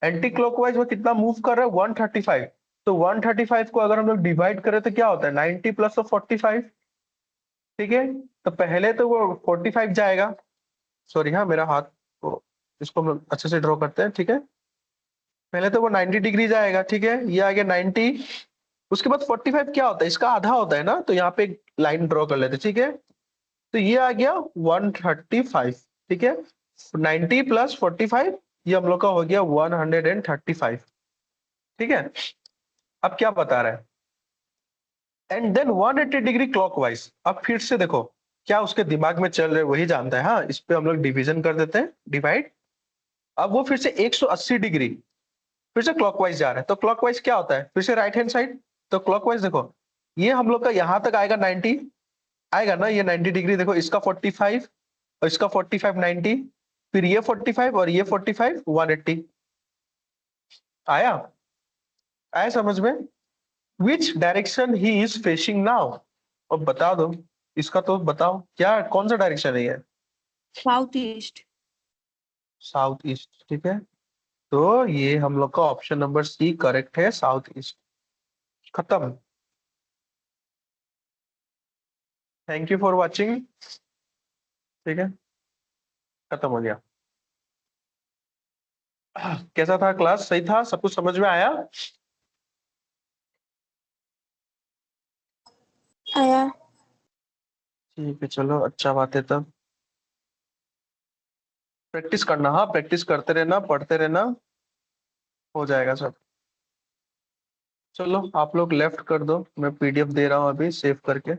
anti clockwise वो कितना मूव कर रहा है? 135। तो 135 को अगर हम लोग डिवाइड करें तो क्या होता है? 90 प्लस 45, ठीक है। तो पहले तो वो 45 जाएगा, सॉरी हाँ मेरा हाथ को, इसको हम अच्छे से ड्रॉ करते हैं, ठीक है। पहले तो वो 90 डिग्री जाएगा, ठीक है, ये आ गया 90। उसके बाद 45 क्या होता है? इसका आधा होता है ना, तो यहाँ पे एक लाइन ड्रॉ कर लेते हैं, ठीक है। तो ये आ गया 135, ठीक है। 90 प्लस 45, ये हम लोग का हो गया 135, ठीक है। अब क्या बता रहा है? And then 180 degree clockwise. अब फिर से देखो क्या उसके दिमाग में चल रहा है वही जानता है, हाँ। इस पे हम लोग डिवीजन कर देते हैं, डिवाइड। अब वो फिर से 180 डिग्री फिर से क्लॉकवाइज जा रहा है, तो क्लॉकवाइज क्या होता है? फिर से राइट हैंड साइड। तो क्लॉकवाइज देखो, ये हम लोग का यहाँ तक आएगा 90, आएगा ना, ये 90 डिग्री देखो, इसका 45 और इसका 45 90, फिर ये 45 और ये 45 180। आया? आया समझ में? Which direction he is facing now? और बता दो, इसका तो बताओ क्या, कौन सा डायरेक्शन है ये? South east. साउथ ईस्ट, ठीक है। तो ये हम लोग का ऑप्शन नंबर सी करेक्ट है, साउथ ईस्ट। खत्म। थैंक यू फॉर वॉचिंग, ठीक है, खत्म हो गया। कैसा था क्लास? सही था? सब कुछ समझ में आया? आया। ठीक है, चलो अच्छा बात है। तब प्रैक्टिस करना, हाँ प्रैक्टिस करते रहना, पढ़ते रहना, हो जाएगा सब। चलो आप लोग लेफ्ट कर दो, मैं पीडीएफ दे रहा हूँ अभी सेव करके।